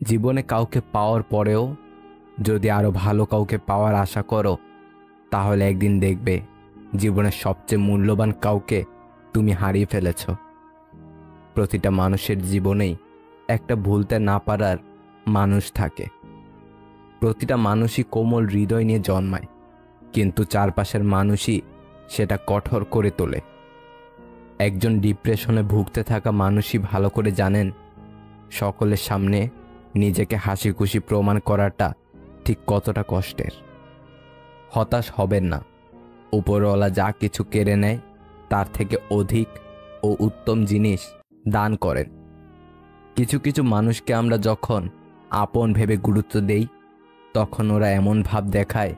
জীবনে কাউকে পাওয়ার পরেও যদি আরো ভালো কাউকে পাওয়ার আশা করো, তাহলে একদিন দেখবে জীবনের সবচেয়ে মূল্যবান কাউকে তুমি হারিয়ে ফেলেছ। প্রতিটা মানুষের জীবনেই একটা ভুলতে না পারার মানুষ থাকে। প্রতিটা মানুষই কোমল হৃদয় নিয়ে জন্মায়, কিন্তু চারপাশের মানুষই সেটা কঠোর করে তোলে। একজন ডিপ্রেশনে ভুগতে থাকা মানুষই ভালো করে জানেন সকলের সামনে নিজেকে হাসি খুশি প্রমাণ করাটা ঠিক কতটা কষ্টের। হতাশ হবেন না, উপরওয়ালা যা কিছু কেড়ে নেয় তার থেকে অধিক ও উত্তম জিনিস দান করেন। কিছু কিছু মানুষকে আমরা যখন আপন ভেবে গুরুত্ব দেই, তখন ওরা এমন ভাব দেখায়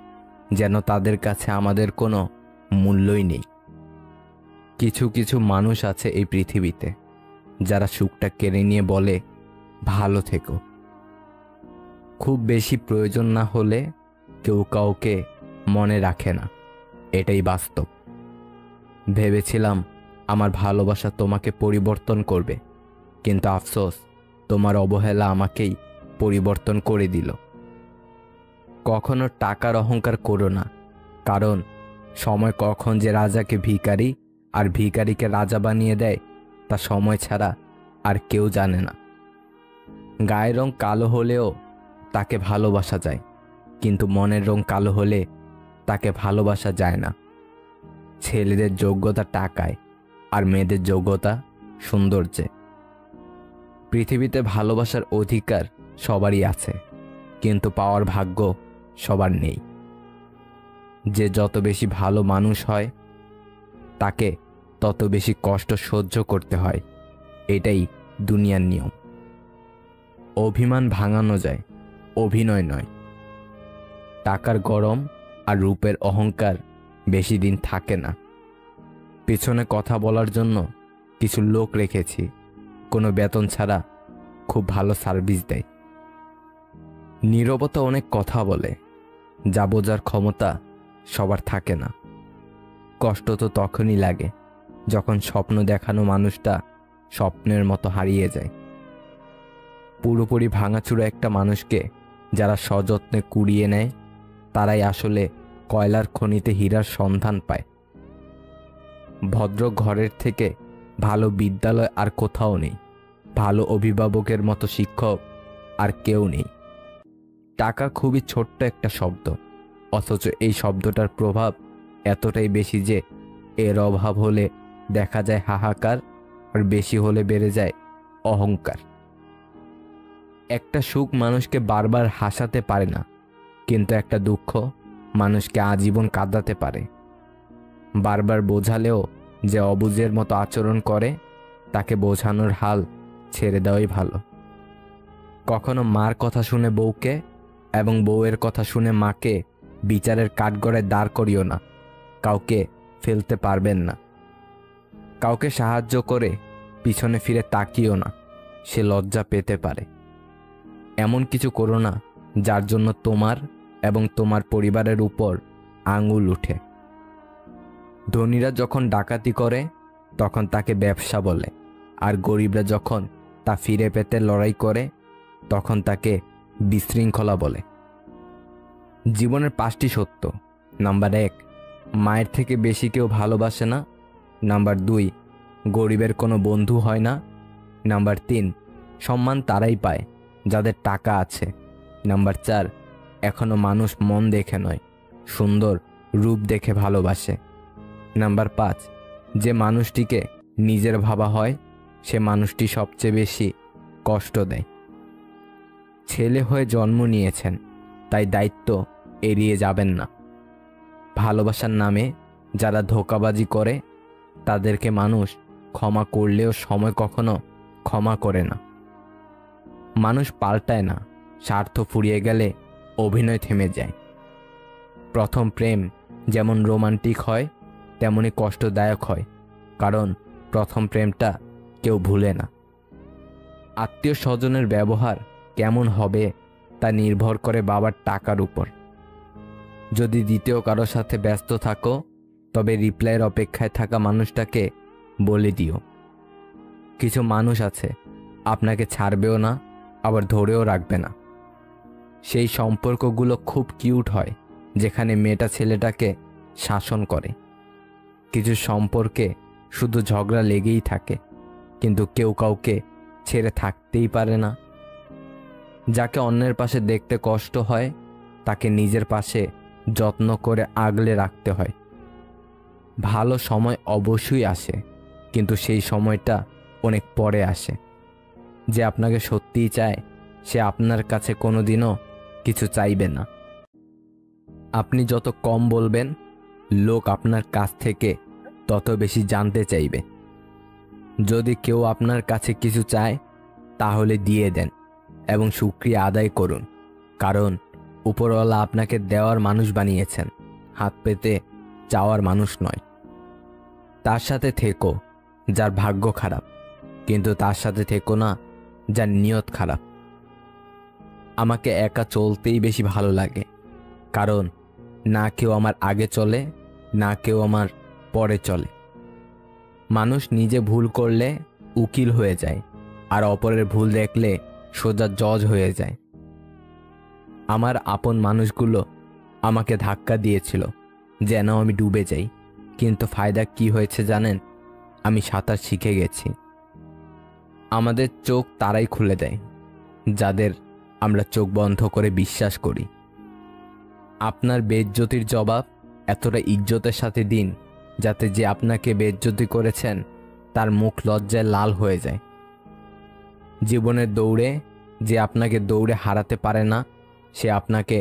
যেন তাদের কাছে আমাদের কোনো মূল্যই নেই। কিছু কিছু মানুষ আছে এই পৃথিবীতে যারা সুখটা কেড়ে নিয়ে বলে ভালো থেকো। খুব বেশি প্রয়োজন না হলে কেউ কাউকে মনে রাখে না, এটাই বাস্তব। ভেবেছিলাম আমার ভালোবাসা তোমাকে পরিবর্তন করবে, কিন্তু আফসোস তোমার অবহেলা আমাকেই পরিবর্তন করে দিল। কখনো টাকার অহংকার করো না, কারণ সময় কখন যে রাজাকে ভিখারি আর ভিখারিকে রাজা বানিয়ে দেয় তা সময় ছাড়া আর কেউ জানে না। গায়ের রং কালো হলেও তাকে ভালোবাসা যায়, কিন্তু মনের রং কালো হলে তাকে ভালোবাসা যায় না। ছেলেদের যোগ্যতা টাকায় আর মেয়েদের যোগ্যতা সৌন্দর্যে। পৃথিবীতে ভালোবাসার অধিকার সবারই আছে, কিন্তু পাওয়ার ভাগ্য সবার নেই। যে যত বেশি ভালো মানুষ হয় তাকে তত বেশি কষ্ট সহ্য করতে হয়, এটাই দুনিয়ার নিয়ম। অভিমান ভাঙানো যায়, অভিনয় নয়। টাকার গরম আর রূপের অহংকার বেশি দিন থাকে না। পেছনে কথা বলার জন্য কিছু লোক রেখেছি, কোনো বেতন ছাড়া খুব ভালো সার্ভিস দেয়। নীরবতা অনেক কথা বলে, যা বোঝার ক্ষমতা সবার থাকে না। কষ্ট তো তখনই লাগে যখন স্বপ্ন দেখানো মানুষটা স্বপ্নের মতো হারিয়ে যায়। পুরোপুরি ভাঙাচুরা একটা মানুষকে যারা সযত্নে কুড়িয়ে নেয়, তারাই আসলে কয়লার খনিতে হীরার সন্ধান পায়। ভদ্র ঘরের থেকে ভালো বিদ্যালয় আর কোথাও নেই, ভালো অভিভাবকের মতো শিক্ষক আর কেউ নেই। টাকা খুবই ছোট্ট একটা শব্দ, অথচ এই শব্দটার প্রভাব এতটাই বেশি যে এর অভাব হলে দেখা যায় হাহাকার, আর বেশি হলে বেড়ে যায় অহংকার। একটা সুখ মানুষকে বারবার হাসাতে পারে না, কিন্তু একটা দুঃখ মানুষকে আজীবন কাঁদাতে পারে। বারবার বোঝালেও যে অবুঝের মতো আচরণ করে, তাকে বোঝানোর হাল ছেড়ে দেওয়াই ভালো। কখনো মার কথা শুনে বউকে এবং বউয়ের কথা শুনে মাকে বিচারের কাঠগড়ায় দাঁড় করিও না, কাউকে ফেলতে পারবেন না। কাউকে সাহায্য করে পিছনে ফিরে তাকিও না, সে লজ্জা পেতে পারে। এমন কিছু করো না যার জন্য তোমার এবং তোমার পরিবারের উপর আঙুল উঠে। ধনীরা যখন ডাকাতি করে তখন তাকে ব্যবসা বলে, আর গরিবরা যখন তা ফিরে পেতে লড়াই করে তখন তাকে বিশৃঙ্খলা বলে। জীবনের 5টি সত্য। নাম্বার 1, মায়ের থেকে বেশি কেউ ভালোবাসে না। নাম্বার 2, গরিবের কোনো বন্ধু হয় না। নাম্বার 3, সম্মান তারাই পায় যাদের টাকা আছে। নাম্বার 4, এখনো মানুষ মন দেখে নয়, সুন্দর রূপ দেখে ভালোবাসে। নাম্বার 5, যে মানুষটিকে নিজের ভাবা হয় সে মানুষটি সবচেয়ে বেশি কষ্ট দেয়। ছেলে হয়ে জন্ম নিয়েছেন, তাই দায়িত্ব এড়িয়ে যাবেন না। ভালোবাসার নামে যারা ধোঁকাবাজি করে তাদেরকে মানুষ ক্ষমা করলেও সময় কখনো ক্ষমা করে না। মানুষ পাল্টায় না, স্বার্থ ফুরিয়ে গেলে অভিনয় থেমে যায়। প্রথম প্রেম যেমন রোমান্টিক হয় তেমনি কষ্টদায়ক হয়, কারণ প্রথম প্রেমটা কেউ ভুলে না। আত্মীয় স্বজনের ব্যবহার কেমন হবে তা নির্ভর করে বাবার টাকার উপর। যদি দ্বিতীয় কারো সাথে ব্যস্ত থাকো, তবে রিপ্লাইয়ের অপেক্ষায় থাকা মানুষটাকে বলে দিও। কিছু মানুষ আছে আপনাকে ছাড়বেও না, আবার ধরেও রাখবে না। সেই সম্পর্কগুলো খুব কিউট হয় যেখানে মেয়েটা ছেলেটাকে শাসন করে। কিছু সম্পর্কে শুধু ঝগড়া লেগেই থাকে, কিন্তু কেউ কাউকে ছেড়ে থাকতেই পারে না। যাকে অন্যের পাশে দেখতে কষ্ট হয় তাকে নিজের পাশে যত্ন করে আগলে রাখতে হয়। ভালো সময় অবশ্যই আসে, কিন্তু সেই সময়টা অনেক পরে আসে। যে আপনাকে সত্যিই চায় সে আপনার কাছে কোনোদিনও কিছু চাইবে না। আপনি যত কম বলবেন লোক আপনার কাছ থেকে তত বেশি জানতে চাইবে। যদি কেউ আপনার কাছে কিছু চায় তাহলে দিয়ে দেন এবং শুকরিয়া আদায় করুন, কারণ উপরওয়ালা আপনাকে দেওয়ার মানুষ বানিয়েছেন, হাত পেতে চাওয়ার মানুষ নয়। তার সাথে থেকো যার ভাগ্য খারাপ, কিন্তু তার সাথে থেকো না যার নিয়ত খারাপ। আমাকে একা চলতেই বেশি ভালো লাগে, কারণ না কেউ আমার আগে চলে, না কেউ আমার পরে চলে। মানুষ নিজে ভুল করলে উকিল হয়ে যায়, আর অপরের ভুল দেখলে সোজা জজ হয়ে যায়। আমার আপন মানুষগুলো আমাকে ধাক্কা দিয়েছিল যেন আমি ডুবে যাই, কিন্তু ফায়দা কি হয়েছে জানেন? আমি সাঁতার শিখে গেছি। আমাদের চোখ তারাই খুলে দেয় যাদের আমরা চোখ বন্ধ করে বিশ্বাস করি। আপনার বেইজ্জতির জবাব এতটা ইজ্জতের সাথে দিন যাতে যে আপনাকে বেইজ্জতি করেছেন তার মুখ লজ্জায় লাল হয়ে যায়। জীবনের দৌড়ে যে আপনাকে দৌড়ে হারাতে পারে না সে আপনাকে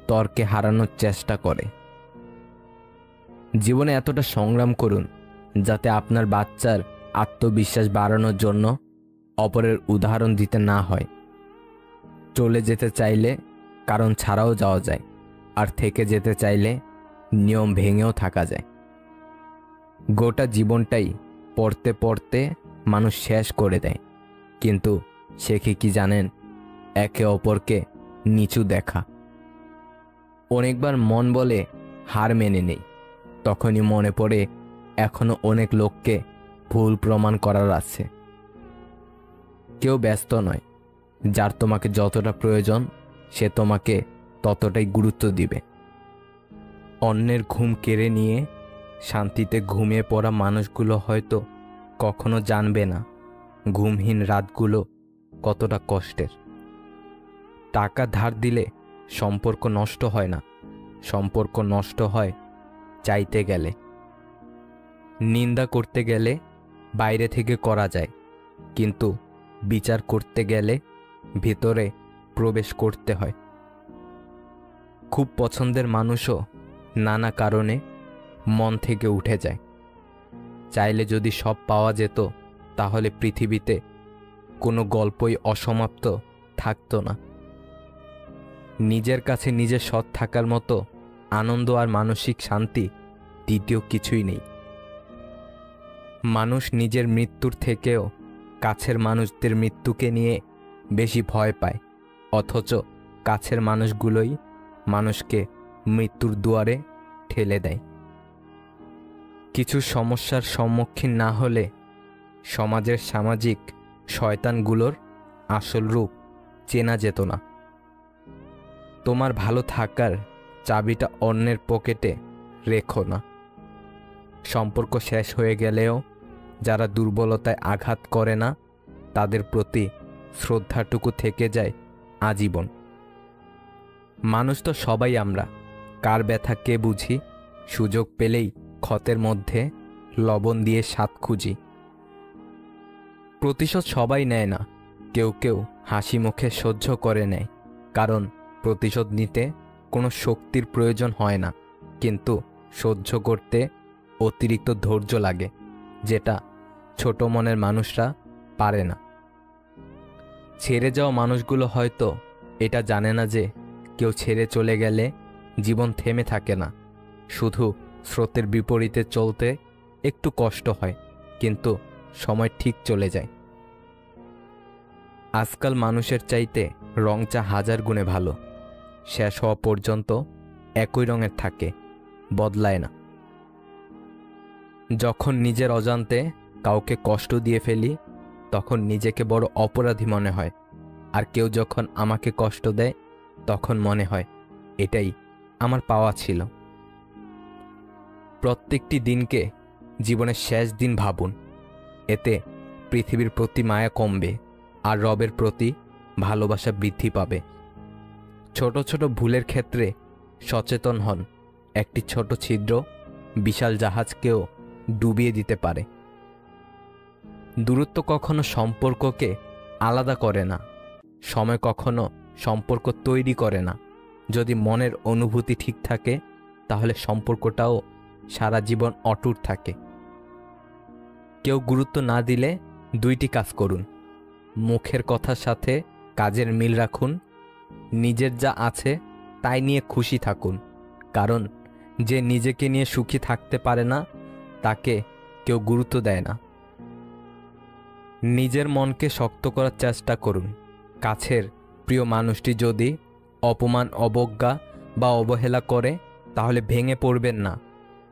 তর্কে হারানোর চেষ্টা করে। জীবনে এতটা সংগ্রাম করুন যাতে আপনার বাচ্চার আত্মবিশ্বাস বাড়ানোর জন্য অপরের উদাহরণ দিতে না হয়। চলে যেতে চাইলে কারণ ছাড়াও যাওয়া যায়, আর থেকে যেতে চাইলে নিয়ম ভেঙেও থাকা যায়। গোটা জীবনটাই পড়তে পড়তে মানুষ শেষ করে দেয়, কিন্তু শেখে কি জানেন? একে অপরকে নিচু দেখা। অনেকবার মন বলে হার মেনে নেই, তখনই মনে পড়ে এখনো অনেক লোককে ভুল প্রমাণ করার আছে। কেউ ব্যস্ত নয়, যার তোমাকে যতটা প্রয়োজন সে তোমাকে ততটাই গুরুত্ব দিবে। অন্যের ঘুম কেড়ে নিয়ে শান্তিতে ঘুমিয়ে পড়া মানুষগুলো হয়তো কখনো জানবে না ঘুমহীন রাতগুলো কতটা কষ্টের। টাকা ধার দিলে সম্পর্ক নষ্ট হয় না, সম্পর্ক নষ্ট হয় চাইতে গেলে। নিন্দা করতে গেলে বাইরে থেকে করা যায়, কিন্তু বিচার করতে গেলে ভিতরে প্রবেশ করতে হয়। খুব পছন্দের মানুষও নানা কারণে মন থেকে উঠে যায়। চাইলে যদি সব পাওয়া যেত তাহলে পৃথিবীতে কোনো গল্পই অসমাপ্ত থাকতো না। নিজের কাছে নিজে সৎ থাকার মতো আনন্দ আর মানসিক শান্তি দ্বিতীয় কিছুই নেই। মানুষ নিজের মৃত্যুর থেকেও কাছের মানুষদের মৃত্যুকে নিয়ে বেশি ভয় পায়, অথচ কাছের মানুষগুলোই মানুষকে মৃত্যুর দুয়ারে ঠেলে দেয়। কিছু সমস্যার সম্মুখীন না হলে সমাজের সামাজিক শয়তানগুলোর আসল রূপ চেনা যেত না। তোমার ভালো থাকার চাবিটা অন্যের পকেটে রেখো না। সম্পর্ক শেষ হয়ে গেলেও যারা দুর্বলতায় আঘাত করে না তাদের প্রতি শ্রদ্ধাটুকু থেকে যায় আজীবন। মানুষ তো সবাই আমরা, কার ব্যথা কে বুঝি, সুযোগ পেলেই ক্ষতের মধ্যে লবণ দিয়ে স্বাদ খুঁজি। প্রতিশোধ সবাই নেয় না, কেউ কেউ হাসি মুখে সহ্য করে নেয়, কারণ প্রতিশোধ নিতে কোনো শক্তির প্রয়োজন হয় না, কিন্তু সহ্য করতে অতিরিক্ত ধৈর্য লাগে, যেটা ছোট মনের মানুষরা পারে না। ছেড়ে যাওয়া মানুষগুলো হয়তো এটা জানে না যে কেউ ছেড়ে চলে গেলে জীবন থেমে থাকে না, শুধু স্রোতের বিপরীতে চলতে একটু কষ্ট হয়, কিন্তু সময় ঠিক চলে যায়। আজকাল মানুষের চাইতে রং চা 1000 গুণে ভালো, শেষ হওয়া পর্যন্ত একই রঙের থাকে, বদলায় না। যখন নিজের অজান্তে কাউকে কষ্ট দিয়ে ফেলি তখন নিজেকে বড় অপরাধী মনে হয়, আর কেউ যখন আমাকে কষ্ট দেয় তখন মনে হয় এটাই আমার পাওয়া ছিল। প্রত্যেকটি দিনকে জীবনের শেষ দিন ভাবুন। এতে পৃথিবীর প্রতি মায়া কমবে আর রবের প্রতি ভালোবাসা বৃদ্ধি পাবে। ছোট ছোট ভুলের ক্ষেত্রে সচেতন হন। একটি ছোট ছিদ্র বিশাল জাহাজকেও ডুবিয়ে দিতে পারে। দূরত্ব কখনো সম্পর্ককে আলাদা করে না, সময় কখনো সম্পর্ক তৈরি করে না। যদি মনের অনুভূতি ঠিক থাকে তাহলে সম্পর্কটাও সারা জীবন অটুট থাকে। কেউ গুরুত্ব না দিলে দুইটি কাজ করুন। মুখের কথার সাথে কাজের মিল রাখুন। নিজের যা আছে তাই নিয়ে খুশি থাকুন, কারণ যে নিজেকে নিয়ে সুখী থাকতে পারে না তাকে কেউ গুরুত্ব দেয় না। নিজের মনকে শক্ত করার চেষ্টা করুন। কাছের প্রিয় মানুষটি যদি অপমান, অবজ্ঞা বা অবহেলা করে তাহলে ভেঙে পড়বেন না।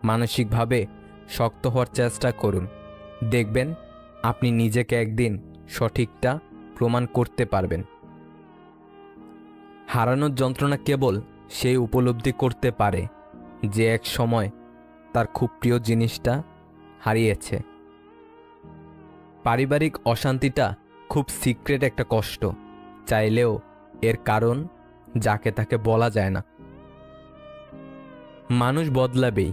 মানসিকভাবে শক্ত হওয়ার চেষ্টা করুন। দেখবেন আপনি নিজেকে একদিন সঠিকটা প্রমাণ করতে পারবেন। হারানোর যন্ত্রণা কেবল সেই উপলব্ধি করতে পারে যে এক সময় তার খুব প্রিয় জিনিসটা হারিয়েছে। পারিবারিক অশান্তিটা খুব সিক্রেট একটা কষ্ট, চাইলেও এর কারণ যাকে তাকে বলা যায় না। মানুষ বদলাবেই,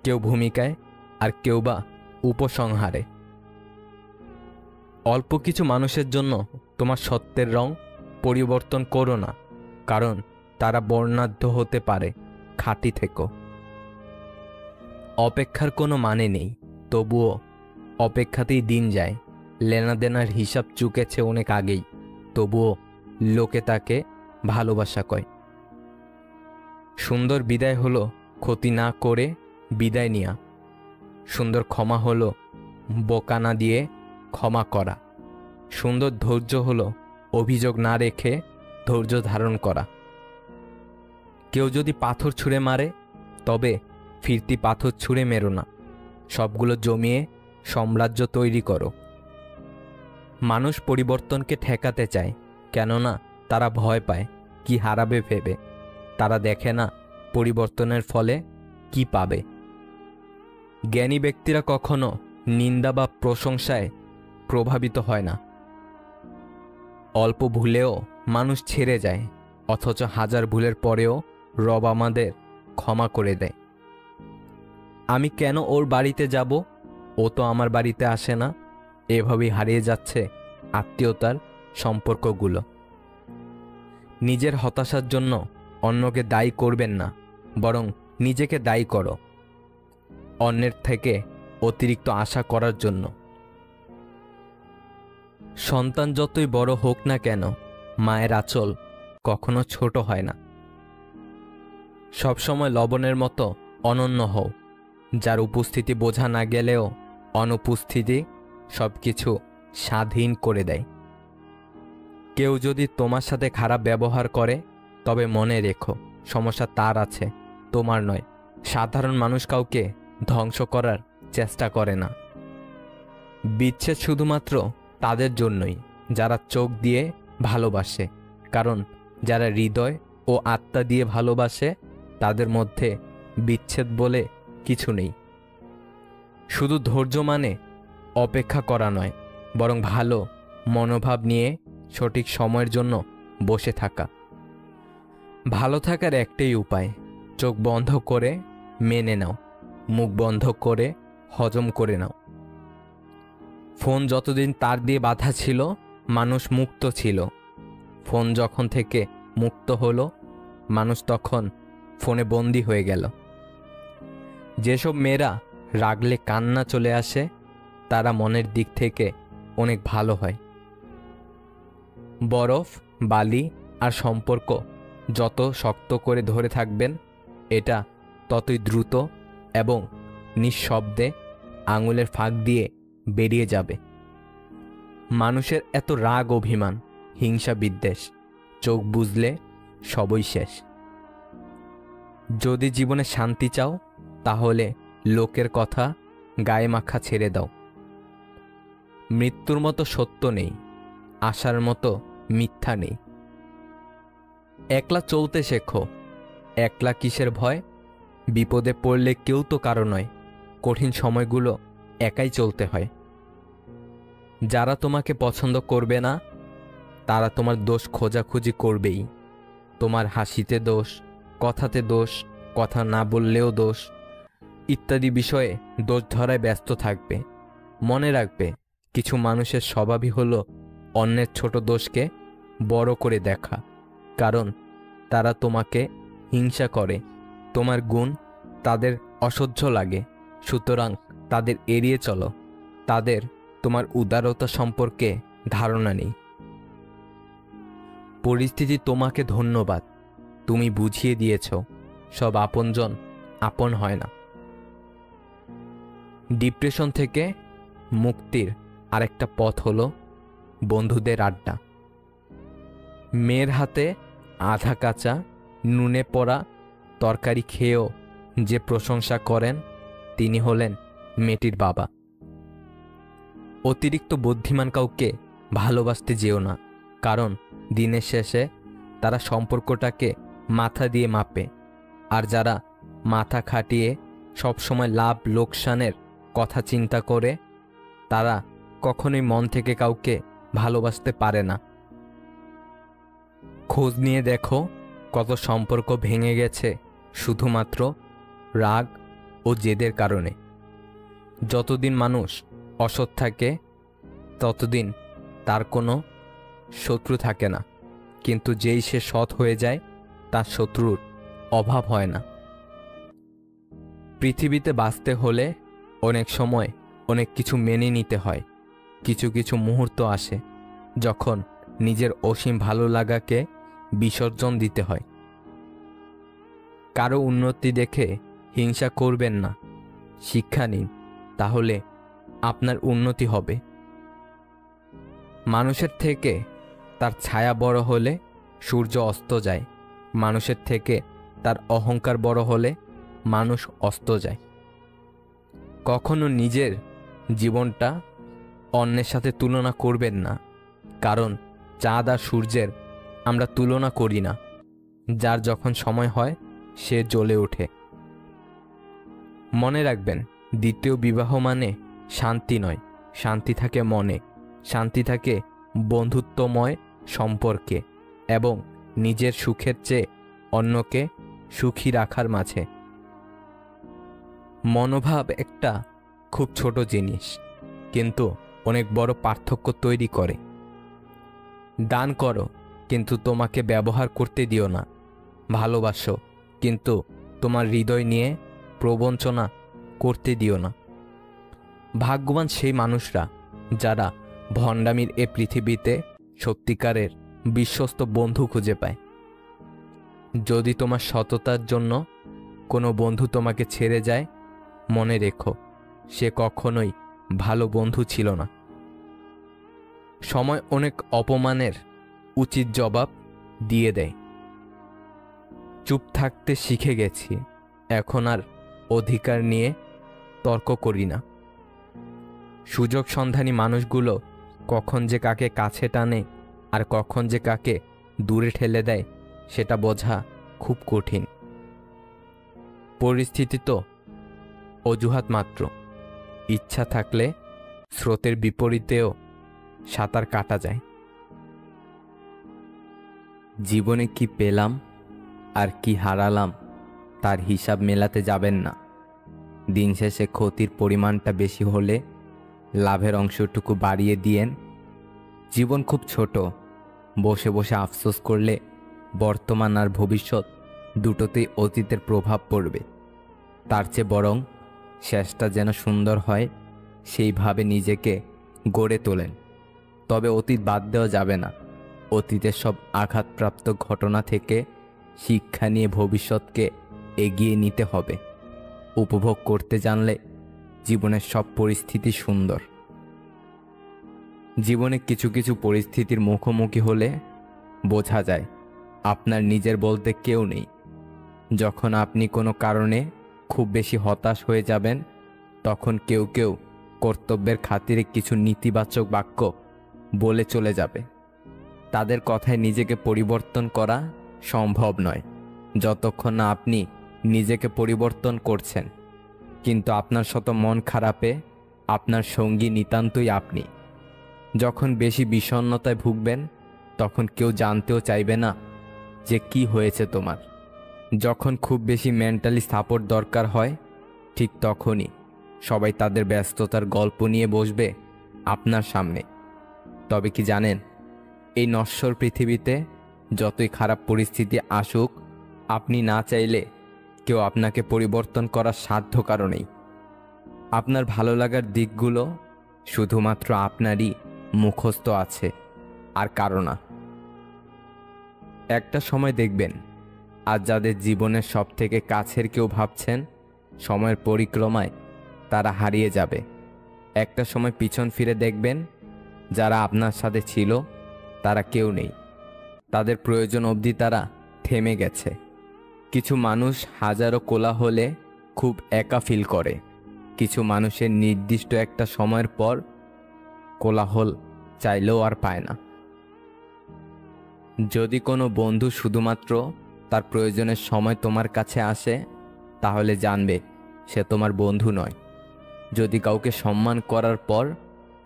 কেউ ভূমিকায় আর কেউ বা উপসংহারে। অল্প কিছু মানুষের জন্য তোমার সত্যের রং পরিবর্তন করো না, কারণ তারা বর্ণাঢ্য হতে পারে খাঁটি থেকেও। অপেক্ষার কোনো মানে নেই, তবুও অপেক্ষাতেই দিন যায়। লেনাদেনার হিসাব চুকেছে অনেক আগেই, তবুও লোকে তাকে ভালোবাসা কয়। সুন্দর বিদায় হলো ক্ষতি না করে বিদায় নেয়া। সুন্দর ক্ষমা হলো বোকা না দিয়ে ক্ষমা করা। সুন্দর ধৈর্য হলো অভিযোগ না রেখে ধৈর্য ধারণ করা। কেউ যদি পাথর ছুঁড়ে মারে তবে ফিরতি পাথর ছুঁড়ে মেরো না, সবগুলো জমিয়ে সাম্রাজ্য তৈরি করো। মানুষ পরিবর্তনকে ঠেকাতে চায়, কেননা তারা ভয় পায় কি হারাবে ভেবে। তারা দেখে না পরিবর্তনের ফলে কি পাবে। জ্ঞানী ব্যক্তিরা কখনো নিন্দা বা প্রশংসায় প্রভাবিত হয় না। অল্প ভুলেও মানুষ ছেড়ে যায়, অথচ হাজার ভুলের পরেও রব আমাদের ক্ষমা করে দেয়। আমি কেন ওর বাড়িতে যাব, ও তো আমার বাড়িতে আসে না। এভাবেই হারিয়ে যাচ্ছে আত্মীয়তার সম্পর্কগুলো। নিজের হতাশার জন্য অন্যকে দায়ী করবেন না, বরং নিজেকে দায়ী করো অন্যের থেকে অতিরিক্ত আশা করার জন্য। সন্তান যতই বড় হোক না কেন, মায়ের আঁচল কখনো ছোট হয় না। সবসময় লবণের মতো অনন্য হও, যার উপস্থিতি বোঝা না গেলেও অনুপস্থিতি সবকিছু স্বাধীন করে দেয়। কেউ যদি তোমার সাথে খারাপ ব্যবহার করে তবে মনে রেখো, সমস্যা তার আছে, তোমার নয়। সাধারণ মানুষ কাউকে ধ্বংস করার চেষ্টা করে না। বিচ্ছেদ শুধুমাত্র তাদের জন্যই যারা চোখ দিয়ে ভালোবাসে, কারণ যারা হৃদয় ও আত্মা দিয়ে ভালোবাসে তাদের মধ্যে বিচ্ছেদ বলে কিছু নেই। শুধু ধৈর্য মানে অপেক্ষা করা নয়, বরং ভালো মনোভাব নিয়ে সঠিক সময়ের জন্য বসে থাকা। ভালো থাকার একটাই উপায়, চোখ বন্ধ করে মেনে নাও, মুখ বন্ধ করে হজম করে নাও। ফোন যতদিন তার দিয়ে বাঁধা ছিল মানুষ মুক্ত ছিল। ফোন যখন থেকে মুক্ত হলো মানুষ তখন ফোনে বন্দী হয়ে গেল। যেসব মেয়েরা রাগলে কান্না চলে আসে তারা মনের দিক থেকে অনেক ভালো হয়। বরফ, বালি আর সম্পর্ক যত শক্ত করে ধরে থাকবেন এটা ততই দ্রুত এবং নিঃশব্দে আঙুলের ফাঁক দিয়ে বেরিয়ে যাবে। মানুষের এত রাগ, অভিমান, হিংসা, বিদ্বেষ, চোখ বুঝলে সবই শেষ। যদি জীবনে শান্তি চাও তাহলে লোকের কথা গায়ে মাখা ছেড়ে দাও। মৃত্যুর মতো সত্য নেই, আশার মতো মিথ্যা নেই। একলা চলতে শেখো। একলা কিসের ভয়? বিপদে পড়লে কেউ তো কারো নয়। কঠিন সময়গুলো একাই চলতে হয়। যারা তোমাকে পছন্দ করবে না তারা তোমার দোষ খোঁজাখুঁজি করবেই। তোমার হাসিতে দোষ, কথাতে দোষ, কথা না বললেও দোষ ইত্যাদি বিষয়ে দোষ ধরায় ব্যস্ত থাকবে। মনে রাখবে, কিছু মানুষের স্বভাবই হলো অন্যের ছোট দোষকে বড় করে দেখা। কারণ তারা তোমাকে হিংসা করে। তোমার গুণ তাদের অসহ্য লাগে, সুতরাং তাদের এড়িয়ে চলো। তাদের তোমার উদারতা সম্পর্কে ধারণা নেই। পরিস্থিতি তোমাকে ধন্যবাদ, তুমি বুঝিয়ে দিয়েছ সব আপনজন আপন হয় না। ডিপ্রেশন থেকে মুক্তির আরেকটা পথ হলো বন্ধুদের আড্ডা। মেয়ের হাতে আধা কাঁচা নুনে পড়া তরকারি খেয়েও যে প্রশংসা করেন তিনি হলেন মেয়েটির বাবা। অতিরিক্ত বুদ্ধিমান কাউকে ভালোবাসতে যেও না, কারণ দিনের শেষে তারা সম্পর্কটাকে মাথা দিয়ে মাপে। আর যারা মাথা খাটিয়ে সবসময় লাভ লোকসানের কথা চিন্তা করে তারা কখনোই মন থেকে কাউকে ভালোবাসতে পারে না। খোঁজ নিয়ে দেখো কত সম্পর্ক ভেঙে গেছে শুধুমাত্র রাগ ও জেদের কারণে। যতদিন মানুষ অসৎ থাকে ততদিন তার কোনো শত্রু থাকে না, কিন্তু যেই সে সৎ হয়ে যায় তার শত্রুর অভাব হয় না। পৃথিবীতে বাঁচতে হলে অনেক সময় অনেক কিছু মেনে নিতে হয়। কিছু কিছু মুহূর্ত আসে যখন নিজের অসীম ভালো লাগাকে বিসর্জন দিতে হয়। কারো উন্নতি দেখে হিংসা করবেন না, শিক্ষা নিন, তাহলে আপনার উন্নতি হবে। মানুষের থেকে তার ছায়া বড় হলে সূর্য অস্ত যায়। মানুষের থেকে তার অহংকার বড় হলে মানুষ অস্ত যায়। কখনো নিজের জীবনটা অন্যের সাথে তুলনা করবেন না, কারণ চাঁদ আর সূর্যের আমরা তুলনা করি না। যার যখন সময় হয় সে জ্বলে ওঠে। মনে রাখবেন, দ্বিতীয় বিবাহ মানে শান্তি নয়, শান্তি থাকে মনে, শান্তি থাকে বন্ধুত্বময় সম্পর্কে এবং নিজের সুখের চেয়ে অন্যকে সুখী রাখার মাঝে। মনোভাব একটা খুব ছোট জিনিস, কিন্তু অনেক বড় পার্থক্য তৈরি করে। দান করো, কিন্তু তোমাকে ব্যবহার করতে দিও না। ভালোবাসো, কিন্তু তোমার হৃদয় নিয়ে প্রবঞ্চনা করতে দিও না। ভাগ্যবান সেই মানুষরা যারা ভণ্ডামির এ পৃথিবীতে সত্যিকারের বিশ্বস্ত বন্ধু খুঁজে পায়। যদি তোমার সততার জন্য কোনো বন্ধু তোমাকে ছেড়ে যায়, মনে রেখো সে কখনোই ভালো বন্ধু ছিল না। সময় অনেক অপমানের উচিত জবাব দিয়ে দেয়। চুপ থাকতে শিখে গেছি, এখন আর অধিকার নিয়ে তর্ক করি না। সুযোগ সন্ধানী মানুষগুলো কখন যে কাকে কাছে টানে আর কখন যে কাকে দূরে ঠেলে দেয় সেটা বোঝা খুব কঠিন। পরিস্থিতি তো অজুহাত মাত্র। ইচ্ছা থাকলে স্রোতের বিপরীতেও সাঁতার কাটা যায়। জীবনে কি পেলাম আর কি হারালাম তার হিসাব মেলাতে যাবেন না। দিন শেষে ক্ষতির পরিমাণটা বেশি হলে লাভের অংশটুকু বাড়িয়ে দিয়েন। জীবন খুব ছোট, বসে বসে আফসোস করলে বর্তমান আর ভবিষ্যৎ দুটোতেই অতীতের প্রভাব পড়বে। তার চেয়ে বরং শেষটা যেন সুন্দর হয় সেইভাবে নিজেকে গড়ে তোলেন। তবে অতীত বাদ দেওয়া যাবে না। অতীতের সব আঘাতপ্রাপ্ত ঘটনা থেকে শিক্ষা নিয়ে ভবিষ্যৎকে এগিয়ে নিতে হবে। উপভোগ করতে জানলে জীবনের সব পরিস্থিতি সুন্দর। জীবনে কিছু কিছু পরিস্থিতির মুখোমুখি হলে বোঝা যায় আপনার নিজের বলতে কেউ নেই। যখন আপনি কোনো কারণে খুব বেশি হতাশ হয়ে যাবেন, তখন কেউ কেউ কর্তব্যের খাতিরে কিছু নেতিবাচক বাক্য বলে চলে যাবে। তাদের কথায় নিজেকে পরিবর্তন করা সম্ভব নয় যতক্ষণ না আপনি নিজেকে পরিবর্তন করছেন। কিন্তু আপনার শত মন খারাপে আপনার সঙ্গী নিতান্তই আপনি। যখন বেশি বিষণ্ণতায় ভুগবেন তখন কেউ জানতেও চাইবে না যে কি হয়েছে তোমার। যখন খুব বেশি মেন্টালি সাপোর্ট দরকার হয় ঠিক তখনই সবাই তাদের ব্যস্ততার গল্প নিয়ে বসবে আপনার সামনে। তবে কি জানেন, এই নশ্বর পৃথিবীতে যতই খারাপ পরিস্থিতি আসুক, আপনি না চাইলে কেউ আপনাকে পরিবর্তন করার সাধ্য কারণেই। আপনার ভালো লাগার দিকগুলো শুধুমাত্র আপনারই মুখস্থ আছে, আর কারো না। একটা সময় দেখবেন আজ যাদের জীবনের সব থেকে কাছের কেউ ভাবছেন, সময়ের পরিক্রমায় তারা হারিয়ে যাবে। একটা সময় পিছন ফিরে দেখবেন যারা আপনার সাথে ছিল তারা কেউ নেই, তাদের প্রয়োজন অবধি তারা থেমে গেছে। কিছু মানুষ হাজারো কোলাহলে খুব একা ফিল করে, কিছু মানুষের নির্দিষ্ট একটা সময়ের পর কোলাহল চাইলেও আর পায় না। যদি কোনো বন্ধু শুধুমাত্র তার প্রয়োজনের সময় তোমার কাছে আসে, তাহলে জানবে সে তোমার বন্ধু নয়। যদি কাউকে সম্মান করার পর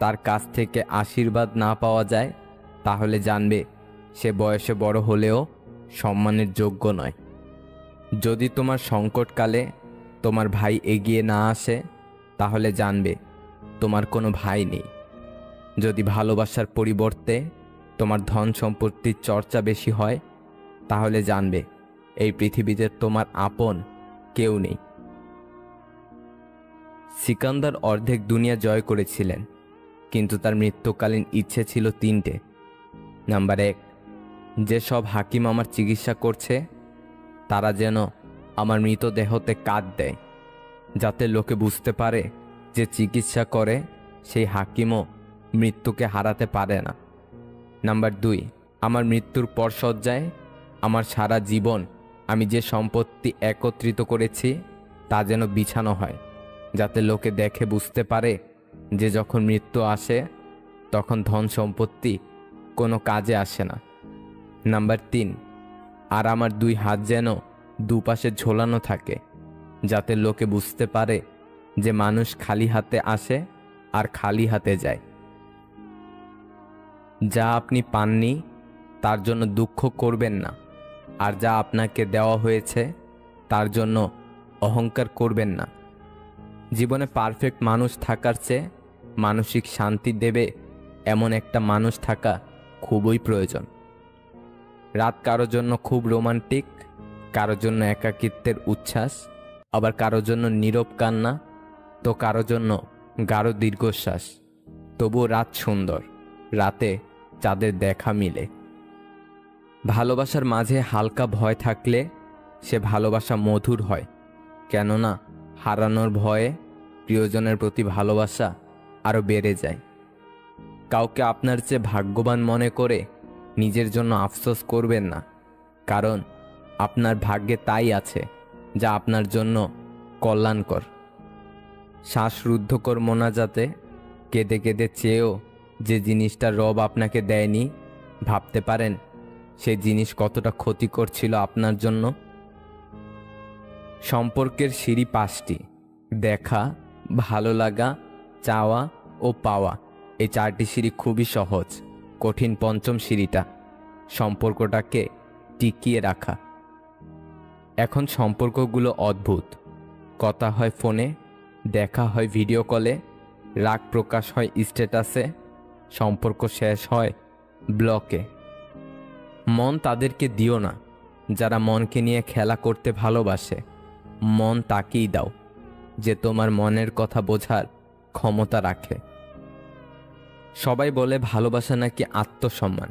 তার কাছ থেকে আশীর্বাদ না পাওয়া যায়, তাহলে জানবে সে বয়সে বড় হলেও সম্মানের যোগ্য নয়। যদি তোমার সংকটকালে তোমার ভাই এগিয়ে না আসে, তাহলে জানবে তোমার কোনো ভাই নেই। যদি ভালোবাসার পরিবর্তে তোমার ধন সম্পত্তির চর্চা বেশি হয়, তাহলে জানবে এই পৃথিবীতে তোমার আপন কেউ নেই। সিকান্দার অর্ধেক দুনিয়া জয় করেছিলেন, কিন্তু তার মৃত্যুকালীন ইচ্ছে ছিল তিনটে। নাম্বার 1, যে সব হাকিম আমার চিকিৎসা করছে তারা যেন আমার মৃতদেহতে কাট দেয়, যাতে লোকে বুঝতে পারে যে চিকিৎসা করে সেই হাকিমও মৃত্যুকে হারাতে পারে না। নাম্বার 2, আমার মৃত্যুর পর সজ্জায় আমার সারা জীবন আমি যে সম্পত্তি একত্রিত করেছি তা যেন বিছানো হয়, যাতে লোকে দেখে বুঝতে পারে যে যখন মৃত্যু আসে তখন ধন সম্পত্তি কোনো কাজে আসে না। নাম্বার 3, আর আমার 2 হাত যেন দুপাশে ঝোলানো থাকে, যাতে লোকে বুঝতে পারে যে মানুষ খালি হাতে আসে আর খালি হাতে যায়। যা আপনি পাননি তার জন্য দুঃখ করবেন না, আর যা আপনাকে দেওয়া হয়েছে তার জন্য অহংকার করবেন না। জীবনে পারফেক্ট মানুষ থাকার চেয়ে মানসিক শান্তি দেবে এমন একটা মানুষ থাকা খুবই প্রয়োজন। রাত কারো জন্য খুব রোমান্টিক, কারো জন্য একাকিত্বের উচ্ছ্বাস, আবার কারো জন্য নীরব কান্না, তো কারো জন্য গাঢ় দীর্ঘশ্বাস। তবুও রাত সুন্দর, রাতে চাঁদের দেখা মিলে। ভালোবাসার মাঝে হালকা ভয় থাকলে সে ভালোবাসা মধুর হয়, কেননা হারানোর ভয়ে প্রিয়জনের প্রতি ভালোবাসা আরও বেড়ে যায়। কাউকে আপনার চেয়ে ভাগ্যবান মনে করে নিজের জন্য আফসোস করবেন না, কারণ আপনার ভাগ্যে তাই আছে যা আপনার জন্য কল্যাণকর। শ্বাসরুদ্ধকর মোনাজাতে কেঁদে কেঁদে চেয়েও যে জিনিসটা রব আপনাকে দেয়নি, ভাবতে পারেন সেই জিনিস কতটা ক্ষতিকর ছিল আপনার জন্য। সম্পর্কের সিঁড়ি 5টি: দেখা, ভালো লাগা, চাওয়া ও পাওয়া। এই 4টি সিঁড়ি খুবই সহজ, কঠিন পঞ্চম সিঁড়িটা সম্পর্কটাকে টিকিয়ে রাখা। এখন সম্পর্কগুলো অদ্ভুত। কথা হয় ফোনে, দেখা হয় ভিডিও কলে, রাগ প্রকাশ হয় স্ট্যাটাসে, সম্পর্ক শেষ হয় ব্লকে। মন তাদেরকে দিও না যারা মনকে নিয়ে খেলা করতে ভালোবাসে। মন তাকেই দাও যে তোমার মনের কথা বোঝার ক্ষমতা রাখে। সবাই বলে ভালোবাসা নাকি আত্মসম্মান,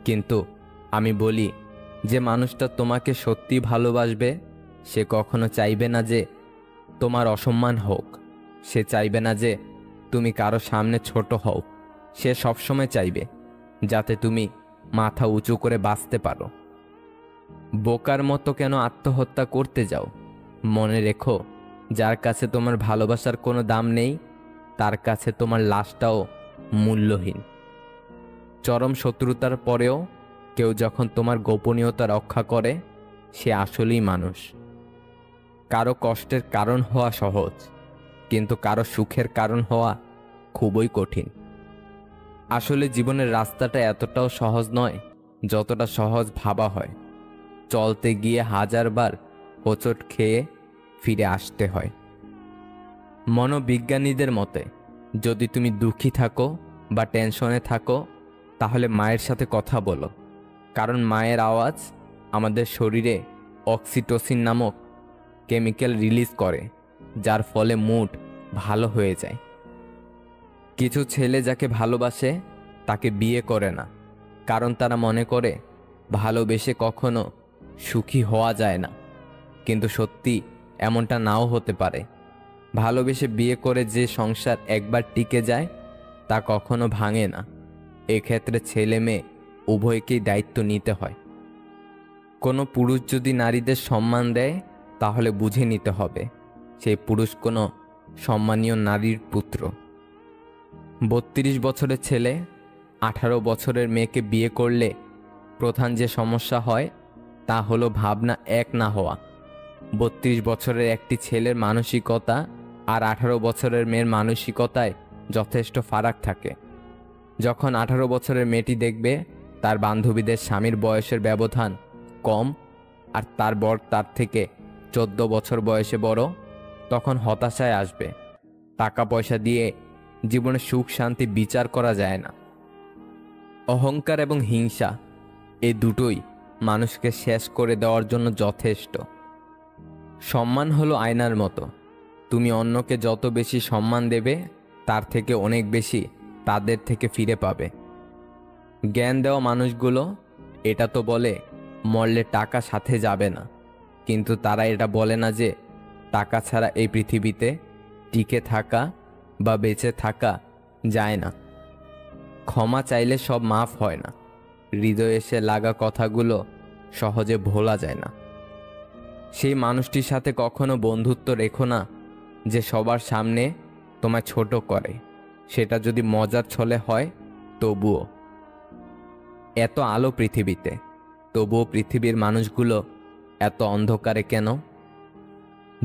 কিন্তু আমি বলি যে মানুষটা তোমাকে সত্যি ভালোবাসবে সে কখনো চাইবে না যে তোমার অসম্মান হোক, সে চাইবে না যে তুমি কারো সামনে ছোট হও। সে সবসময় চাইবে যাতে তুমি মাথা উঁচু করে বাঁচতে পারো। বোকার মতো কেন আত্মহত্যা করতে যাও? মনে রেখো, যার কাছে তোমার ভালোবাসার কোনো দাম নেই তার কাছে তোমার লাশটাও মূল্যহীন। চরম শত্রুতার পরেও কেউ যখন তোমার গোপনীয়তা রক্ষা করে, সে আসলেই মানুষ। কারো কষ্টের কারণ হওয়া সহজ, কিন্তু কারো সুখের কারণ হওয়া খুবই কঠিন। আসলে জীবনের রাস্তাটা এতটাও সহজ নয় যতটা সহজ ভাবা হয়। চলতে গিয়ে হাজারবার হোঁচট খেয়ে ফিরে আসতে হয়। মনোবিজ্ঞানীদের মতে, যদি তুমি দুঃখী থাকো বা টেনশনে থাকো, তাহলে মায়ের সাথে কথা বলো, কারণ মায়ের আওয়াজ আমাদের শরীরে অক্সিটোসিন নামক কেমিক্যাল রিলিজ করে, যার ফলে মুড ভালো হয়ে যায়। কিছু ছেলে যাকে ভালোবাসে তাকে বিয়ে করে না, কারণ তারা মনে করে ভালোবেসে কখনো সুখী হওয়া যায় না। কিন্তু সত্যি এমনটা নাও হতে পারে। ভালোবেসে বিয়ে করে যে সংসার একবার টিকে যায় তা কখনো ভাঙে না। এক্ষেত্রে ছেলে মেয়ে উভয়কেই দায়িত্ব নিতে হয়। কোনো পুরুষ যদি নারীদের সম্মান দেয়, তাহলে বুঝে নিতে হবে সেই পুরুষ কোনো সম্মানীয় নারীর পুত্র। 32 বছরের ছেলে 18 বছরের মেয়েকে বিয়ে করলে প্রধান যে সমস্যা হয় তা হলো ভাবনা এক না হওয়া। 32 বছরের একটি ছেলের মানসিকতা আর 18 বছরের মেয়ের মানসিকতায় যথেষ্ট ফারাক থাকে। যখন 18 বছরের মেয়েটি দেখবে তার বান্ধবীদের স্বামীর বয়সের ব্যবধান কম আর তার বর তার থেকে 14 বছর বয়সে বড়, তখন হতাশায় আসবে। টাকা পয়সা দিয়ে জীবনে সুখ শান্তি বিচার করা যায় না। অহংকার এবং হিংসা এই দুটোই মানুষকে শেষ করে দেওয়ার জন্য যথেষ্ট। সম্মান হলো আয়নার মতো। তুমি অন্যকে যত বেশি সম্মান দেবে, তার থেকে অনেক বেশি তাদের থেকে ফিরে পাবে। জ্ঞান দেওয়া মানুষগুলো এটা তো বলে মরলে টাকা সাথে যাবে না, কিন্তু তারা এটা বলে না যে টাকা ছাড়া এই পৃথিবীতে টিকে থাকা বা বেঁচে থাকা যায় না। ক্ষমা চাইলে সব মাফ হয় না। হৃদয়ে এসে লাগা কথাগুলো সহজে ভোলা যায় না। সেই মানুষটির সাথে কখনো বন্ধুত্ব রেখো না যে সবার সামনে তোমায় ছোট করে। সেটা যদি মজার ছলে হয় তবুও। এত আলো পৃথিবীতে, তবুও পৃথিবীর মানুষগুলো এত অন্ধকারে কেন?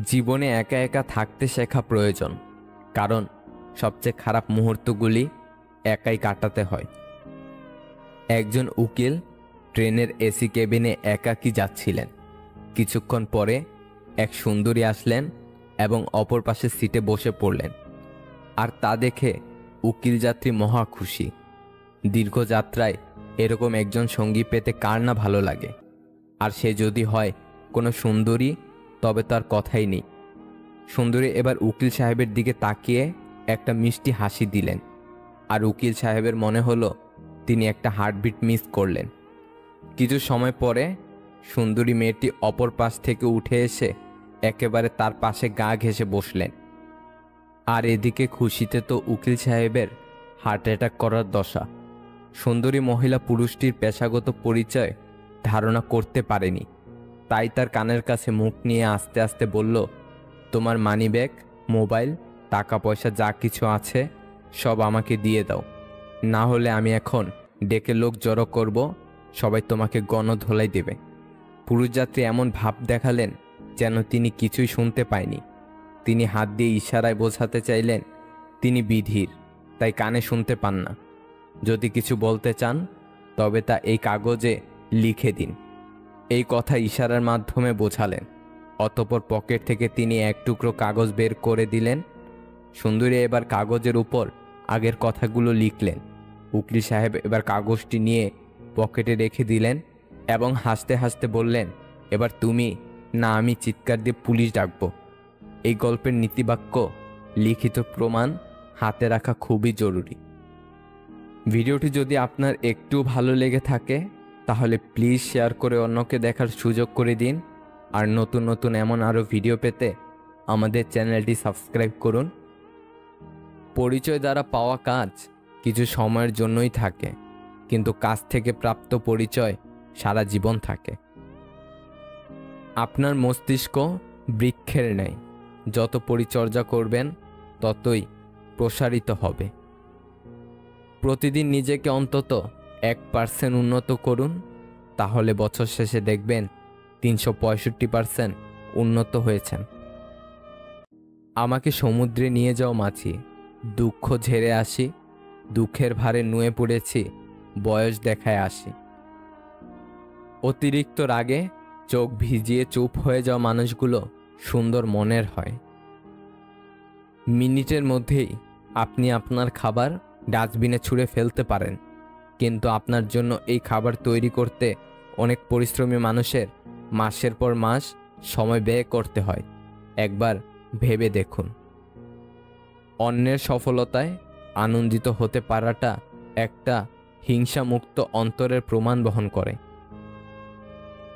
জীবনে একা একা থাকতে শেখা প্রয়োজন, কারণ সবচেয়ে খারাপ মুহূর্তগুলি একাই কাটাতে হয়। একজন উকিল ট্রেনের এসি কেবিনে একাকী যাচ্ছিলেন। কিছুক্ষণ পরে এক সুন্দরী আসলেন এবং অপর পাশের সিটে বসে পড়লেন। আর তা দেখে উকিল যাত্রী মহা খুশি। দীর্ঘ যাত্রায় এরকম একজন সঙ্গী পেতে কার না ভালো লাগে? আর সে যদি হয় কোনো সুন্দরী, তবে তার কথাই নেই। সুন্দরী এবার উকিল সাহেবের দিকে তাকিয়ে একটা মিষ্টি হাসি দিলেন, আর উকিল সাহেবের মনে হলো তিনি একটা হার্টবিট মিস করলেন। কিছু সময় পরে সুন্দরী মেয়েটি অপর পাশ থেকে উঠে এসে একেবারে তার পাশে গা ঘেঁষে বসলেন। আর এদিকে খুশিতে তো উকিল সাহেবের হার্ট অ্যাটাক করার দশা। সুন্দরী মহিলা পুরুষটির পেশাগত পরিচয় ধারণা করতে পারেনি, তাই তার কানের কাছে মুখ নিয়ে আস্তে আস্তে বলল, তোমার মানিব্যাগ, মোবাইল, টাকা পয়সা যা কিছু আছে সব আমাকে দিয়ে দাও, না হলে আমি এখন ডেকে লোক জড়ো করব, সবাই তোমাকে গণধোলাই দেবে। পুরুষ যাত্রী এমন ভাব দেখালেন যেন তিনি কিছুই শুনতে পায়নি। তিনি হাত দিয়ে ইশারায় বোঝাতে চাইলেন তিনি বিধির, তাই কানে শুনতে পান না। যদি কিছু বলতে চান তবে তা এই কাগজে লিখে দিন। এই কথা ইশারার মাধ্যমে বোঝালেন। অতঃপর পকেট থেকে তিনি এক টুকরো কাগজ বের করে দিলেন। সুন্দরী এবার কাগজের উপর আগের কথাগুলো লিখলেন। উকিল সাহেব এবার কাগজটি নিয়ে পকেটে রেখে দিলেন এবং হাসতে হাসতে বললেন, এবার তুমি না আমি চিৎকার দিয়ে পুলিশ ডাকব। এই গল্পের নীতিবাক্য, লিখিত প্রমাণ হাতে রাখা খুবই জরুরি। ভিডিওটি যদি আপনার একটু ভালো লেগে থাকে তাহলে প্লিজ শেয়ার করে অন্যকে দেখার সুযোগ করে দিন। আর নতুন নতুন এমন আরও ভিডিও পেতে আমাদের চ্যানেলটি সাবস্ক্রাইব করুন। পরিচয় দ্বারা পাওয়া কাজ কিছু সময়ের জন্যই থাকে, কিন্তু কাজ থেকে প্রাপ্ত পরিচয় সারা জীবন থাকে। আপনার মস্তিষ্ক বৃক্ষের ন্যায়, যত পরিচর্যা করবেন ততই প্রসারিত হবে। প্রতিদিন নিজেকে অন্তত 1% উন্নত করুন, তাহলে বছর শেষে দেখবেন 365% উন্নত হয়েছেন। আমাকে সমুদ্রে নিয়ে যাও মাছি, দুঃখ ঝেড়ে আসি, দুঃখের ভারে নুয়ে পড়েছি, বয়স দেখায় আসি। অতিরিক্ত রাগে চোখ ভিজিয়ে চুপ হয়ে যাওয়া মানুষগুলো সুন্দর মনের হয়। মিনিটের মধ্যেই আপনি আপনার খাবার ডাস্টবিনে ছুঁড়ে ফেলতে পারেন, কিন্তু আপনার জন্য এই খাবার তৈরি করতে অনেক পরিশ্রমী মানুষের মাসের পর মাস সময় ব্যয় করতে হয়। একবার ভেবে দেখুন। অন্যের সফলতায় আনন্দিত হতে পারাটা একটা হিংসামুক্ত অন্তরের প্রমাণ বহন করে।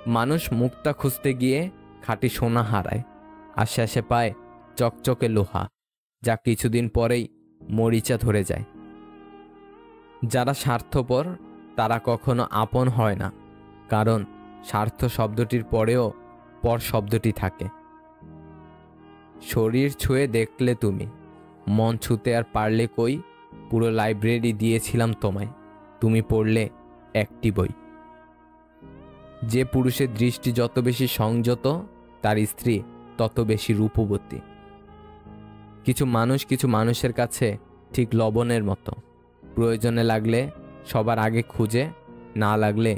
মানুষ মুক্তা খুঁজতে গিয়ে খাঁটি সোনা হারায়, আশেপাশে পায় চকচকে লোহা, যা কিছুদিন পরেই মরিচা ধরে যায়। যারা স্বার্থপর তারা কখনো আপন হয় না, কারণ স্বার্থ শব্দটির পরেও পর শব্দটি থাকে। শরীর ছুঁয়ে দেখলে তুমি, মন ছুঁতে আর পারলে কই, পুরো লাইব্রেরি দিয়েছিলাম তোমায়, তুমি পড়লে একটি বই। যে পুরুষের দৃষ্টি যত বেশি সংযত, তার স্ত্রী তত বেশি রূপবতী। কিছু মানুষের কাছে ঠিক লবণের মতো, প্রয়োজনে লাগলে সবার আগে খুঁজে, না লাগলে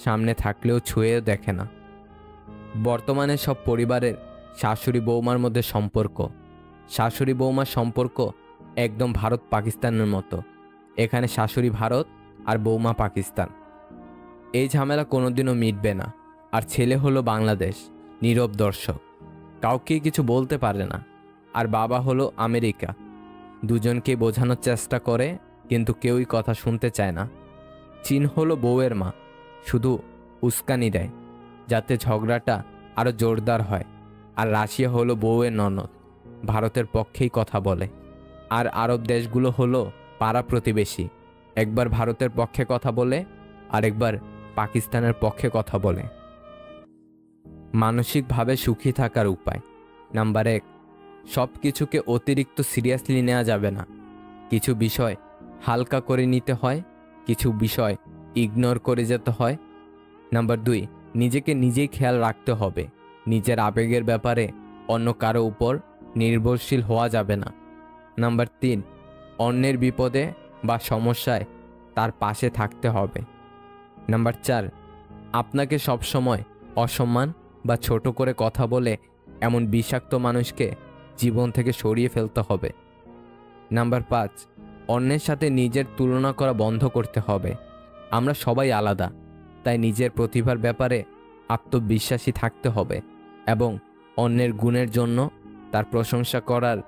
সামনে থাকলেও ছুঁয়েও দেখে না। বর্তমানে সব পরিবারের শাশুড়ি বৌমার মধ্যে সম্পর্ক, শাশুড়ি বৌমার সম্পর্ক একদম ভারত পাকিস্তানের মতো। এখানে শাশুড়ি ভারত আর বৌমা পাকিস্তান। এই ঝামেলা কোনোদিনও মিটবে না। আর ছেলে হলো বাংলাদেশ, নীরব দর্শক, কাউকে কিছু বলতে পারে না। আর বাবা হলো আমেরিকা, দুজনকে বোঝানোর চেষ্টা করে কিন্তু কেউই কথা শুনতে চায় না। চীন হলো বউয়ের মা, শুধু উস্কানি দেয় যাতে ঝগড়াটা আরও জোরদার হয়। আর রাশিয়া হলো বউয়ের ননদ, ভারতের পক্ষেই কথা বলে। আর আরব দেশগুলো হলো পাড়া প্রতিবেশী, একবার ভারতের পক্ষে কথা বলে আর একবার পাকিস্তানের পক্ষে কথা বলে। মানসিকভাবে সুখী থাকার উপায় নাম্বার 1, সব কিছুকে অতিরিক্ত সিরিয়াসলি নেওয়া যাবে না। কিছু বিষয় হালকা করে নিতে হয়, কিছু বিষয় ইগনোর করে যেতে হয়। নাম্বার 2, নিজেকে নিজেই খেয়াল রাখতে হবে। নিজের আবেগের ব্যাপারে অন্য কারো উপর নির্ভরশীল হওয়া যাবে না। নাম্বার 3, অন্যের বিপদে বা সমস্যায় তার পাশে থাকতে হবে। নাম্বার 4, আপনাকে সবসময় অসম্মান বা ছোট করে কথা বলে এমন বিষাক্ত মানুষকে জীবন থেকে সরিয়ে ফেলতে হবে। নাম্বার 5, অন্যের সাথে নিজের তুলনা করা বন্ধ করতে হবে। আমরা সবাই আলাদা, তাই নিজের প্রতিভার ব্যাপারে আত্মবিশ্বাসী থাকতে হবে এবং অন্যের গুণের জন্য তার প্রশংসা করার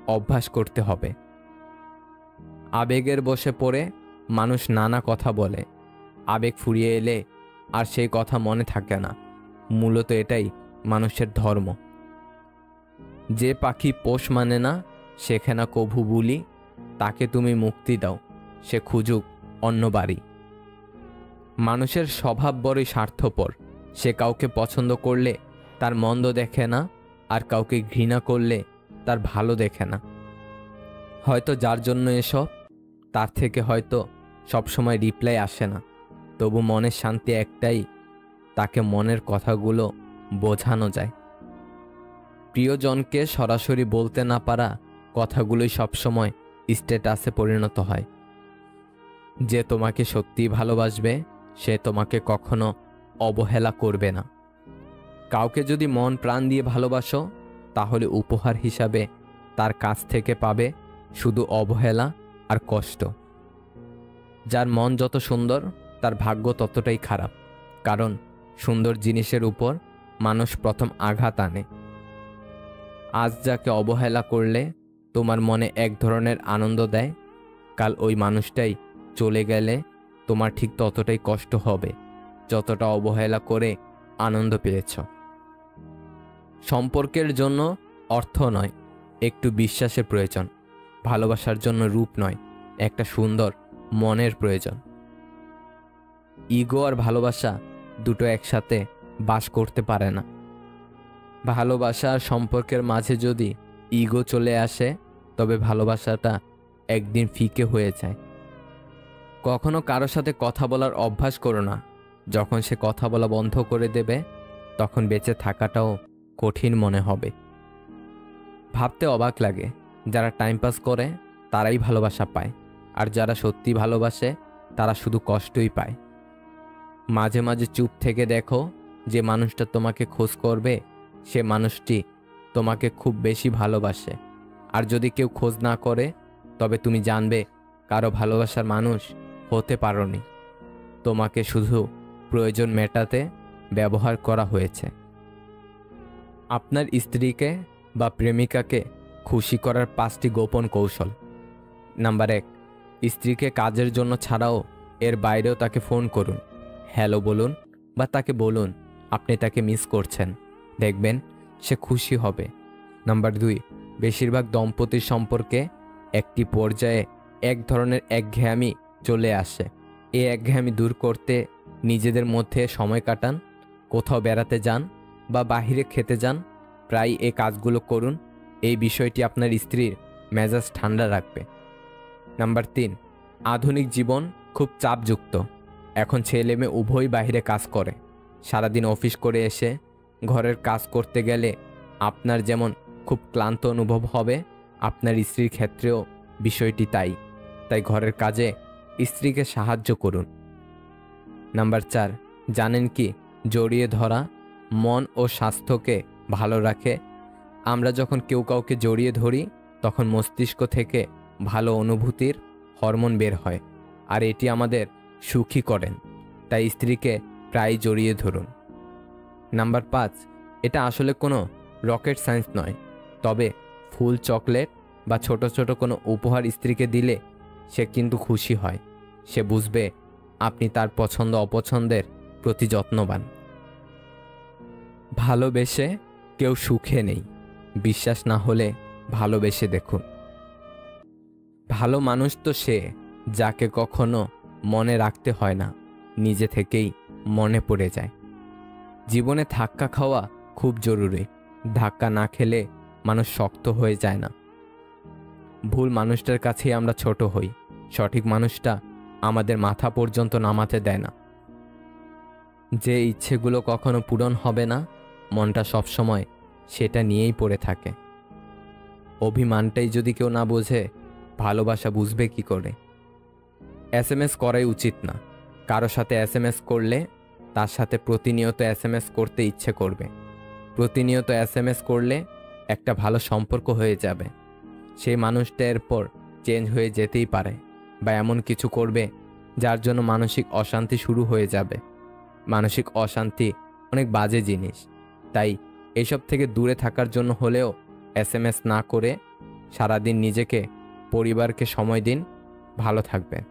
অভ্যাস করতে হবে। আবেগের বশে পড়ে মানুষ নানা কথা বলে, আবেগ ফুরিয়ে এলে আর সেই কথা মনে থাকে না। মূলত এটাই মানুষের ধর্ম। যে পাখি পোষ মানে না, শেখে না কভু বুলি, তাকে তুমি মুক্তি দাও, সে খুঁজুক অন্য বাড়ি। মানুষের স্বভাব বড়ই স্বার্থপর। সে কাউকে পছন্দ করলে তার মন্দ দেখে না, আর কাউকে ঘৃণা করলে তার ভালো দেখে না। হয়তো যার জন্য এসব, তার থেকে হয়তো সবসময় রিপ্লাই আসে না, তবু মনের শান্তি একটাই, তাকে মনের কথাগুলো বোঝানো যায়। প্রিয়জনকে সরাসরি বলতে না পারা কথাগুলোই সবসময় স্ট্যাটাসে পরিণত হয়। যে তোমাকে সত্যিই ভালোবাসবে সে তোমাকে কখনো অবহেলা করবে না। কাউকে যদি মন প্রাণ দিয়ে ভালোবাসো, তাহলে উপহার হিসাবে তার কাছ থেকে পাবে শুধু অবহেলা আর কষ্ট। যার মন যত সুন্দর, তার ভাগ্য ততটাই খারাপ, কারণ সুন্দর জিনিসের উপর মানুষ প্রথম আঘাত আনে। আজ যাকে অবহেলা করলে তোমার মনে এক ধরনের আনন্দ দেয়, কাল ওই মানুষটাই চলে গেলে তোমার ঠিক ততটাই কষ্ট হবে যতটা অবহেলা করে আনন্দ পেয়েছ। সম্পর্কের জন্য অর্থ নয়, একটু বিশ্বাসের প্রয়োজন। ভালোবাসার জন্য রূপ নয়, একটা সুন্দর মনের প্রয়োজন। ইগো আর ভালোবাসা দুটো একসাথে বাস করতে পারে না। ভালোবাসা আর সম্পর্কের মাঝে যদি ইগো চলে আসে, তবে ভালোবাসাটা একদিন ফিকে হয়ে যায়। কখনো কারো সাথে কথা বলার অভ্যাস করো না। যখন সে কথা বলা বন্ধ করে দেবে তখন বেঁচে থাকাটাও কঠিন মনে হবে। ভাবতে অবাক লাগে, যারা টাইম পাস করে তারাই ভালোবাসা পায়, আর যারা সত্যি ভালোবাসে তারা শুধু কষ্টই পায়। মাঝে মাঝে চুপ থেকে দেখো, যে মানুষটা তোমাকে খোঁজ করবে সে মানুষটি তোমাকে খুব বেশি ভালোবাসে। আর যদি কেউ খোঁজ না করে তবে তুমি জানবে কারো ভালোবাসার মানুষ হতে পারোনি, তোমাকে শুধু প্রয়োজন মেটাতে ব্যবহার করা হয়েছে। আপনার স্ত্রীকে বা প্রেমিকাকে খুশি করার 5টি গোপন কৌশল। নাম্বার 1, স্ত্রীকে কাজের জন্য ছাড়াও এর বাইরেও তাকে ফোন করুন, হ্যালো বলুন বা তাকে বলুন আপনি তাকে মিস করছেন, দেখবেন সে খুশি হবে। নাম্বার 2, বেশিরভাগ দম্পতির সম্পর্কে একটি পর্যায়ে এক ধরনের একঘেয়েমি চলে আসে। এই একঘেয়েমি দূর করতে নিজেদের মধ্যে সময় কাটান, কোথাও বেড়াতে যান বা বাহিরে খেতে যান, প্রায় এই কাজগুলো করুন। এই বিষয়টি আপনার স্ত্রীর মেজাজ ঠান্ডা রাখবে। নাম্বার 3, আধুনিক জীবন খুব চাপযুক্ত। এখন ছেলে মেয়ে উভয়ই বাইরে কাজ করে। সারাদিন অফিস করে এসে ঘরের কাজ করতে গেলে আপনার যেমন খুব ক্লান্ত অনুভব হবে, আপনার স্ত্রীর ক্ষেত্রেও বিষয়টি তাই ঘরের কাজে স্ত্রীকে সাহায্য করুন। নাম্বার 4, জানেন কি জড়িয়ে ধরা মন ও স্বাস্থ্যকে ভালো রাখে। আমরা যখন কেউ কাউকে জড়িয়ে ধরি তখন মস্তিষ্ক থেকে ভালো অনুভূতির হরমোন বের হয়, আর এটি আমাদের সুখী করেন। তাই স্ত্রীকে প্রায় জড়িয়ে ধরুন। নাম্বার 5, এটা আসলে কোনো রকেট সায়েন্স নয়, তবে ফুল, চকলেট বা ছোট ছোট কোনো উপহার স্ত্রীকে দিলে সে কিন্তু খুশি হয়। সে বুঝবে আপনি তার পছন্দ অপছন্দের প্রতি যত্নবান। ভালোবেসে কেউ সুখে নেই, বিশ্বাস না হলে ভালোবেসে দেখুন। ভালো মানুষ তো সে যাকে কখনো মনে রাখতে হয় না, নিজে থেকেই মনে পড়ে যায়। জীবনে ধাক্কা খাওয়া খুব জরুরি। ধাক্কা না খেলে মানুষ শক্ত হয়ে যায় না। ভুল মানুষটার কাছেই আমরা ছোট হই, সঠিক মানুষটা আমাদের মাথা পর্যন্ত নামাতে দেয় না। যে ইচ্ছেগুলো কখনো পূরণ হবে না, মনটা সবসময় সেটা নিয়েই পড়ে থাকে। অভিমানটাই যদি কেউ না বোঝে, ভালোবাসা বুঝবে কি করে? SMS করাই উচিত না। কারো সাথে SMS করলে তার সাথে প্রতিনিয়ত SMS করতে ইচ্ছে করবে। প্রতিনিয়ত SMS করলে একটা ভালো সম্পর্ক হয়ে যাবে। সেই মানুষটা এরপর চেঞ্জ হয়ে যেতেই পারে, বা এমন কিছু করবে যার জন্য মানসিক অশান্তি শুরু হয়ে যাবে। মানসিক অশান্তি অনেক বাজে জিনিস, তাই এসব থেকে দূরে থাকার জন্য হলেও SMS না করে সারাদিন নিজেকে, পরিবারকে সময় দিন। ভালো থাকবেন।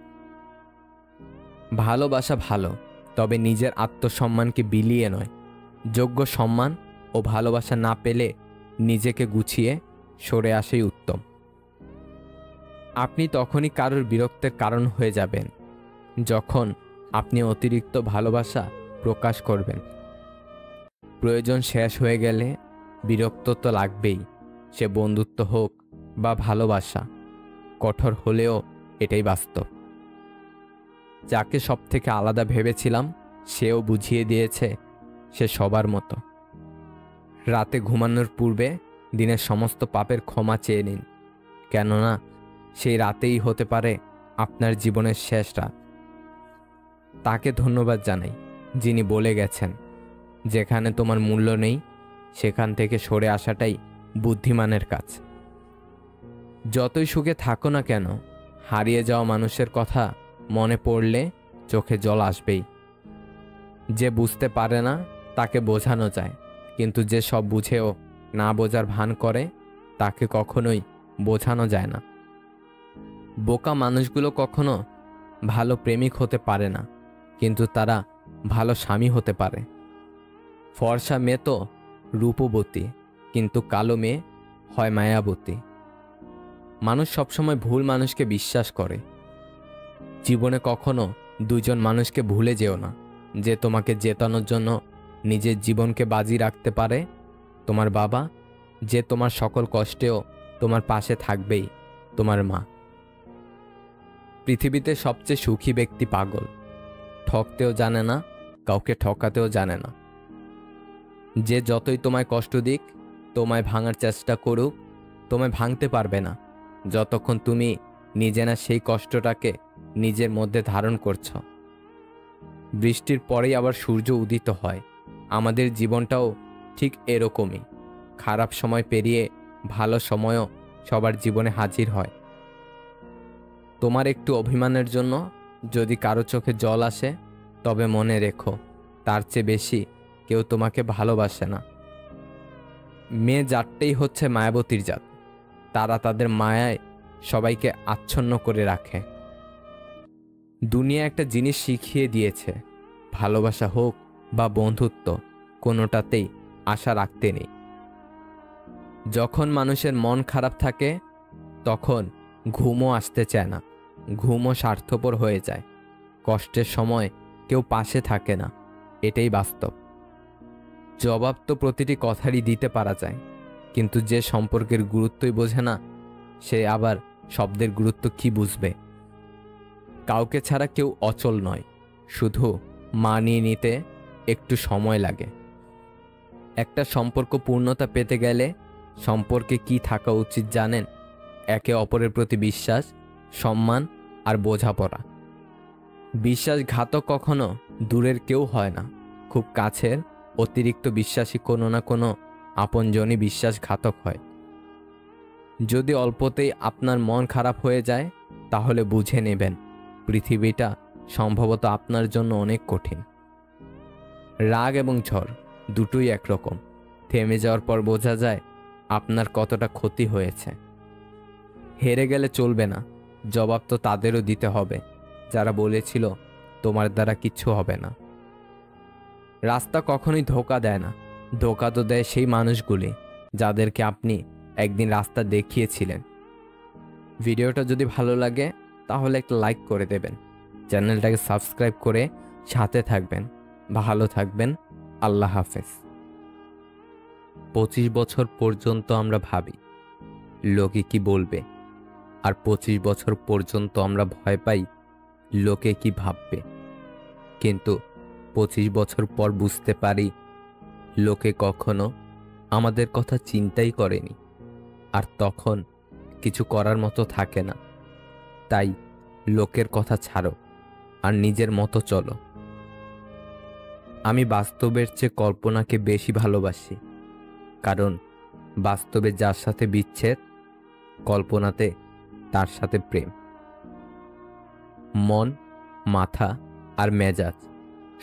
ভালোবাসা ভালো, তবে নিজের আত্মসম্মানকে বিলিয়ে নয়। যোগ্য সম্মান ও ভালোবাসা না পেলে নিজেকে গুছিয়ে সরে আসাই উত্তম। আপনি তখনই কারোর বিরক্তের কারণ হয়ে যাবেন যখন আপনি অতিরিক্ত ভালোবাসা প্রকাশ করবেন। প্রয়োজন শেষ হয়ে গেলে বিরক্ত তো লাগবেই, সে বন্ধুত্ব হোক বা ভালোবাসা। কঠোর হলেও এটাই বাস্তব। যাকে সব থেকে আলাদা ভেবেছিলাম সেও বুঝিয়ে দিয়েছে সে সবার মতো। রাতে ঘুমানোর পূর্বে দিনের সমস্ত পাপের ক্ষমা চেয়ে নিন, কেননা সেই রাতেই হতে পারে আপনার জীবনের শেষ রাত। তাকে ধন্যবাদ জানাই যিনি বলে গেছেন, যেখানে তোমার মূল্য নেই সেখান থেকে সরে আসাটাই বুদ্ধিমানের কাজ। যতই সুখে থাকো না কেন, হারিয়ে যাওয়া মানুষের কথা মনে পড়লে চোখে জল আসবেই। যে বুঝতে পারে না তাকে বোঝানো যায়, কিন্তু যে সব বুঝেও না বোঝার ভান করে তাকে কখনোই বোঝানো যায় না। বোকা মানুষগুলো কখনো ভালো প্রেমিক হতে পারে না, কিন্তু তারা ভালো স্বামী হতে পারে। ফর্সা মেয়ে তো রূপবতী, কিন্তু কালো মেয়ে হয় মায়াবতী। মানুষ সবসময় ভুল মানুষকে বিশ্বাস করে। জীবনে কখনো দুজন মানুষকে ভুলে যেও না, যে তোমাকে জেতানোর জন্য নিজের জীবনকে বাজি রাখতে পারে। তোমার বাবা, যে তোমার সকল কষ্টেও তোমার পাশে থাকবেই, তোমার মা। পৃথিবীতে সবচেয়ে সুখী ব্যক্তি পাগল, ঠকতেও জানে না, কাউকে ঠকাতেও জানে না। যে যতই তোমায় কষ্ট দিক, তোমায় ভাঙার চেষ্টা করুক, তোমায় ভাঙতে পারবে না যতক্ষণ তুমি নিজে না সেই কষ্টটাকে নিজের মধ্যে ধারণ করছ। বৃষ্টির পরেই আবার সূর্য উদিত হয়। আমাদের জীবনটাও ঠিক এরকমই। খারাপ সময় পেরিয়ে ভালো সময়ও সবার জীবনে হাজির হয়। তোমার একটু অভিমানের জন্য যদি কারো চোখে জল আসে, তবে মনে রেখো তার চেয়ে বেশি কেউ তোমাকে ভালোবাসে না। মেয়ে জাতটাই হচ্ছে মায়াবতীর জাত। তারা তাদের মায়ায় সবাইকে আচ্ছন্ন করে রাখে। দুনিয়া একটা জিনিস শিখিয়ে দিয়েছে, ভালোবাসা হোক বা বন্ধুত্ব, কোনোটাতেই আশা রাখতে নেই। যখন মানুষের মন খারাপ থাকে তখন ঘুমও আসতে চায় না, ঘুমও স্বার্থপর হয়ে যায়। কষ্টের সময় কেউ পাশে থাকে না, এটাই বাস্তব। জবাব তো প্রতিটি কথারই দিতে পারা যায়, কিন্তু যে সম্পর্কের গুরুত্বই বোঝে না, সে আবার শব্দের গুরুত্ব কি বুঝবে? কাউকে ছাড়া কেউ অচল নয়, শুধু মানিয়ে নিতে একটু সময় লাগে। একটা সম্পর্ক পূর্ণতা পেতে গেলে সম্পর্কে কি থাকা উচিত জানেন? একে অপরের প্রতি বিশ্বাস, সম্মান আর বোঝাপড়া। বিশ্বাসঘাতক কখনো দূরের কেউ হয় না, খুব কাছের অতিরিক্ত বিশ্বাসী কোনো না কোনো আপনজনই বিশ্বাসঘাতক হয়। যদি অল্পতেই আপনার মন খারাপ হয়ে যায়, তাহলে বুঝে নেবেন পৃথিবীটা সম্ভবত আপনার জন্য অনেক কঠিন। রাগ এবং ঝড় দুটোই একরকম। থেমে যাওয়ার পর বোঝা যায় আপনার কতটা ক্ষতি হয়েছে। হেরে গেলে চলবে না, জবাব তো তাদেরও দিতে হবে যারা বলেছিল তোমার দ্বারা কিচ্ছু হবে না। রাস্তা কখনোই ধোঁকা দেয় না, ধোঁকা তো দেয় সেই মানুষগুলি যাদেরকে আপনি একদিন রাস্তা দেখিয়েছিলেন। ভিডিওটা যদি ভালো লাগে তাহলে একটা লাইক করে দেবেন, চ্যানেলটাকে সাবস্ক্রাইব করে সাথে থাকবেন। ভালো থাকবেন। আল্লাহ হাফেজ। 25 বছর পর্যন্ত আমরা ভাবি লোকে কি বলবে, আর 25 বছর পর্যন্ত আমরা ভয় পাই লোকে কি ভাববে। কিন্তু 25 বছর পর বুঝতে পারি লোকে কখনো আমাদের কথা চিন্তাই করেনি, আর তখন কিছু করার মতো থাকে না। তাই লোকের কথা ছাড়ো আর নিজের মতো চলো। আমি বাস্তবের চেয়ে কল্পনাকে বেশি ভালোবাসি, কারণ বাস্তবে যার সাথে বিচ্ছেদ, কল্পনাতে তার সাথে প্রেম। মন, মাথা আর মেজাজ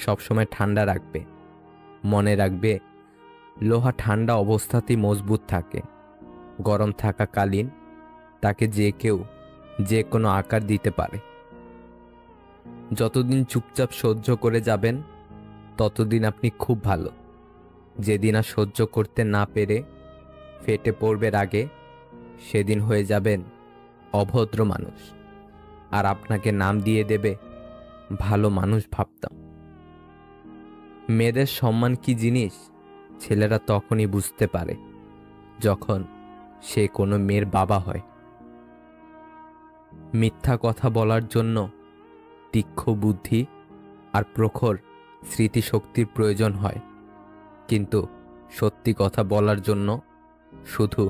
সবসময় ঠান্ডা রাখবে। মনে রাখবে লোহা ঠান্ডা অবস্থাতেই মজবুত থাকে, গরম থাকাকালীন তাকে যে কেউ যে কোনো আকার দিতে পারে। যতদিন চুপচাপ সহ্য করে যাবেন ততদিন আপনি খুব ভালো। যেদিন আর সহ্য করতে না পেরে ফেটে পড়বে রাগে, সেদিন হয়ে যাবেন অভদ্র মানুষ, আর আপনাকে নাম দিয়ে দেবে ভালো মানুষ ভাবতাম। মেয়েদের সম্মান কি জিনিস ছেলেরা তখনই বুঝতে পারে যখন সে কোনো মেয়ের বাবা হয়। মিথ্যা কথা বলার জন্য তীক্ষ্ণ বুদ্ধি আর প্রখর স্মৃতিশক্তির প্রয়োজন হয়, কিন্তু সত্যি কথা বলার জন্য শুধু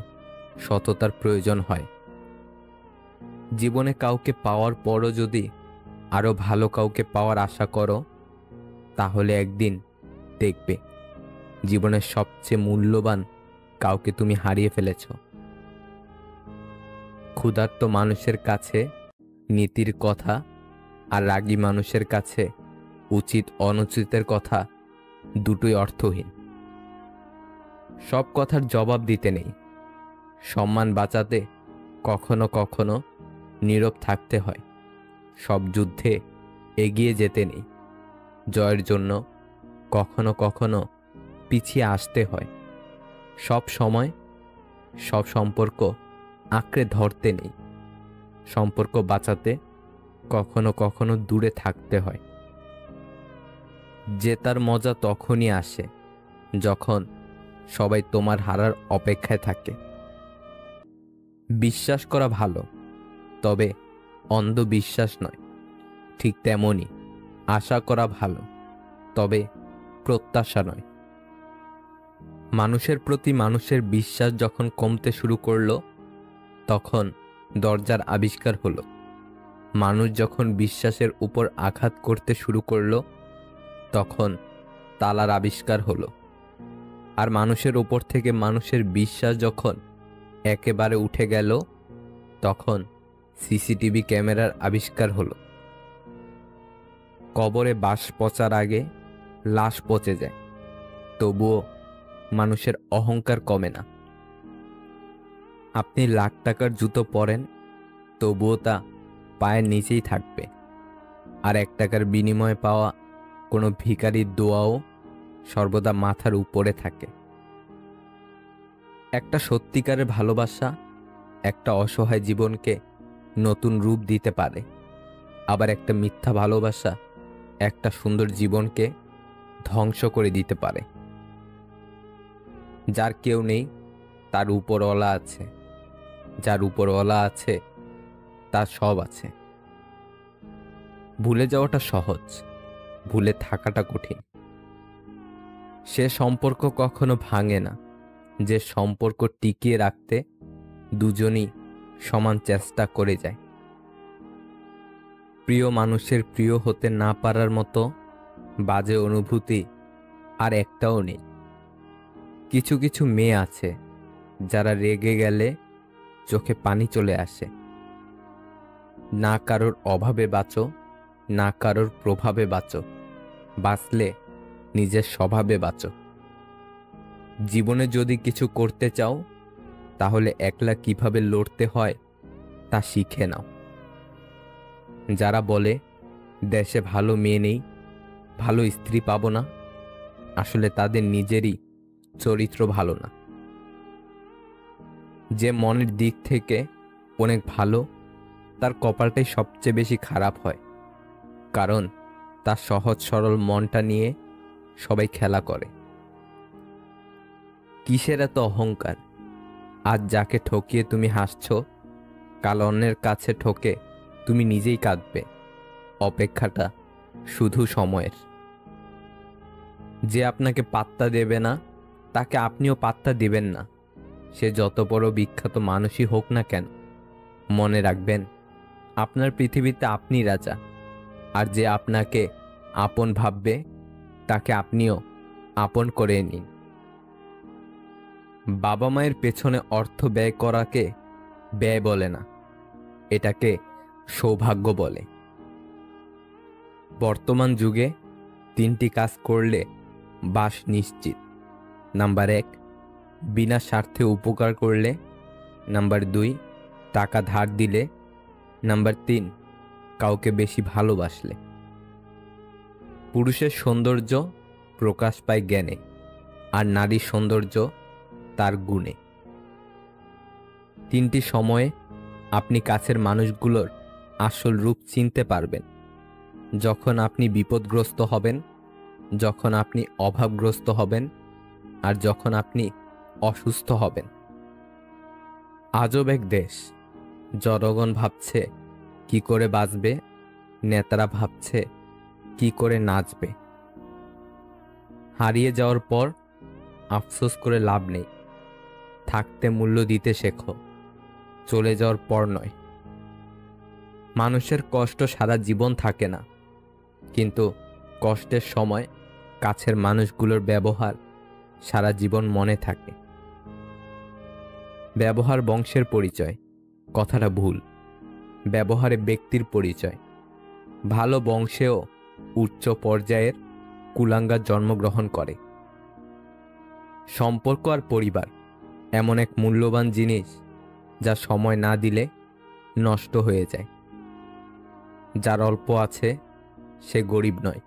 সততার প্রয়োজন হয়। জীবনে কাউকে পাওয়ার পরও যদি আরো ভালো কাউকে পাওয়ার আশা করো, তাহলে একদিন দেখবে জীবনের সবচেয়ে মূল্যবান কাউকে তুমি হারিয়ে ফেলেছ। ক্ষুধার্ত মানুষের কাছে নীতির কথা, আর রাগী মানুষের কাছে উচিত অনুচিতের কথা দুটোই অর্থহীন। সব কথার জবাব দিতে নেই, সম্মান বাঁচাতে কখনো কখনো নীরব থাকতে হয়। সব যুদ্ধে এগিয়ে যেতে নেই, জয়ের জন্য কখনো কখনো পিছিয়ে আসতে হয়। সব সময় সব সম্পর্ক আঁকড়ে ধরতে নেই, সম্পর্ক বাঁচাতে কখনো কখনো দূরে থাকতে হয়। জেতার মজা তখনই আসে যখন সবাই তোমার হারার অপেক্ষায় থাকে। বিশ্বাস করা ভালো, তবে অন্ধবিশ্বাস নয়, ঠিক তেমনই আশা করা ভালো, তবে প্রত্যাশা নয়। মানুষের প্রতি মানুষের বিশ্বাস যখন কমতে শুরু করলো, তখন দরজার আবিষ্কার হলো। মানুষ যখন বিশ্বাসের উপর আঘাত করতে শুরু করলো, তখন তালার আবিষ্কার হলো। আর মানুষের উপর থেকে মানুষের বিশ্বাস যখন একেবারে উঠে গেল, তখন সিসিটিভি ক্যামেরার আবিষ্কার হলো। কবরে বাঁশ পচার আগে লাশ পচে যায়, তবুও মানুষের অহংকার কমে না। আপনি লাখ টাকার জুতো পরেন, তবুও তা পায়ের নিচেই থাকবে। আর 1 টাকার বিনিময়ে পাওয়া কোনো ভিখারির দোয়াও সর্বদা মাথার উপরে থাকে। একটা সত্যিকারের ভালোবাসা একটা অসহায় জীবনকে নতুন রূপ দিতে পারে, আবার একটা মিথ্যা ভালোবাসা একটা সুন্দর জীবনকে ধ্বংস করে দিতে পারে। যার কেউ নেই তার উপরওয়ালা আছে, যার উপরওয়ালা আছে তার সব আছে। ভুলে যাওয়াটা সহজ, ভুলে থাকাটা কঠিন। সে সম্পর্ক কখনো ভাঙে না যে সম্পর্ক টিকিয়ে রাখতে দুজনই সমান চেষ্টা করে যায়। প্রিয় মানুষের প্রিয় হতে না পারার মতো বাজে অনুভূতি আর একটাও নেই। কিছু কিছু মেয়ে আছে যারা রেগে গেলে চোখে পানি চলে আসে। না কারোর অভাবে বাঁচো, না কারোর প্রভাবে বাঁচো, বাঁচলে নিজের স্বভাবে বাঁচো। জীবনে যদি কিছু করতে চাও, তাহলে একলা কিভাবে লড়তে হয় তা শিখে নাও। যারা বলে দেশে ভালো মেয়ে নেই, ভালো স্ত্রী পাবো না, আসলে তাদের নিজেরই চরিত্র ভালো না। যে মনের দিক থেকে অনেক ভালো, তার কপালটাই সবচেয়ে বেশি খারাপ হয়, কারণ তার সহজ সরল মনটা নিয়ে সবাই খেলা করে। কিসের এত অহংকার? আজ যাকে ঠকিয়ে তুমি হাসছো, কাল অন্যের কাছে ঠকে তুমি নিজেই কাঁদবে। অপেক্ষাটা শুধু সময়ের। যে আপনাকে পাত্তা দেবে না, তাকে আপনিও পাত্তা দিবেন না, সে যত বড় বিখ্যাত মানুষই হোক না কেন। মনে রাখবেন, আপনার পৃথিবীতে আপনি রাজা, আর যে আপনাকে আপন ভাববে তাকে আপনিও আপন করে নিন। বাবা মায়ের পেছনে অর্থ ব্যয় করাকে ব্যয় বলে না, এটাকে সৌভাগ্য বলে। বর্তমান যুগে 3টি কাজ করলে বাস নিশ্চিত। নাম্বার 1, বিনা স্বার্থে উপকার করলে। নাম্বার 2, টাকা ধার দিলে। নাম্বার 3, কাউকে বেশি ভালোবাসলে। পুরুষের সৌন্দর্য প্রকাশ পায় জ্ঞানে, আর নারীর সৌন্দর্য তার গুণে। 3টি সময়ে আপনি কাছের মানুষগুলোর আসল রূপ চিনতে পারবেন। যখন আপনি বিপদগ্রস্ত হবেন, যখন আপনি অভাবগ্রস্ত হবেন, আর যখন আপনি অসুস্থ হবেন। আজব এক দেশ, জনগণ ভাবছে কি করে বাঁচবে, নেতারা ভাবছে কি করে নাচবে। হারিয়ে যাওয়ার পর আফসোস করে লাভ নেই, থাকতে মূল্য দিতে শেখো, চলে যাওয়ার পর নয়। মানুষের কষ্ট সারা জীবন থাকে না, কিন্তু কষ্টের সময় কাছের মানুষগুলোর ব্যবহার সারা জীবন মনে থাকে। ব্যবহার বংশের পরিচয়, কথাটা ভুল। ব্যবহারে ব্যক্তির পরিচয়। ভালো বংশেও উচ্চ পর্যায়ের কুলাঙ্গার জন্মগ্রহণ করে। সম্পর্ক আর পরিবার এমন এক মূল্যবান জিনিস যা সময় না দিলে নষ্ট হয়ে যায়। যার অল্প আছে সে গরিব নয়,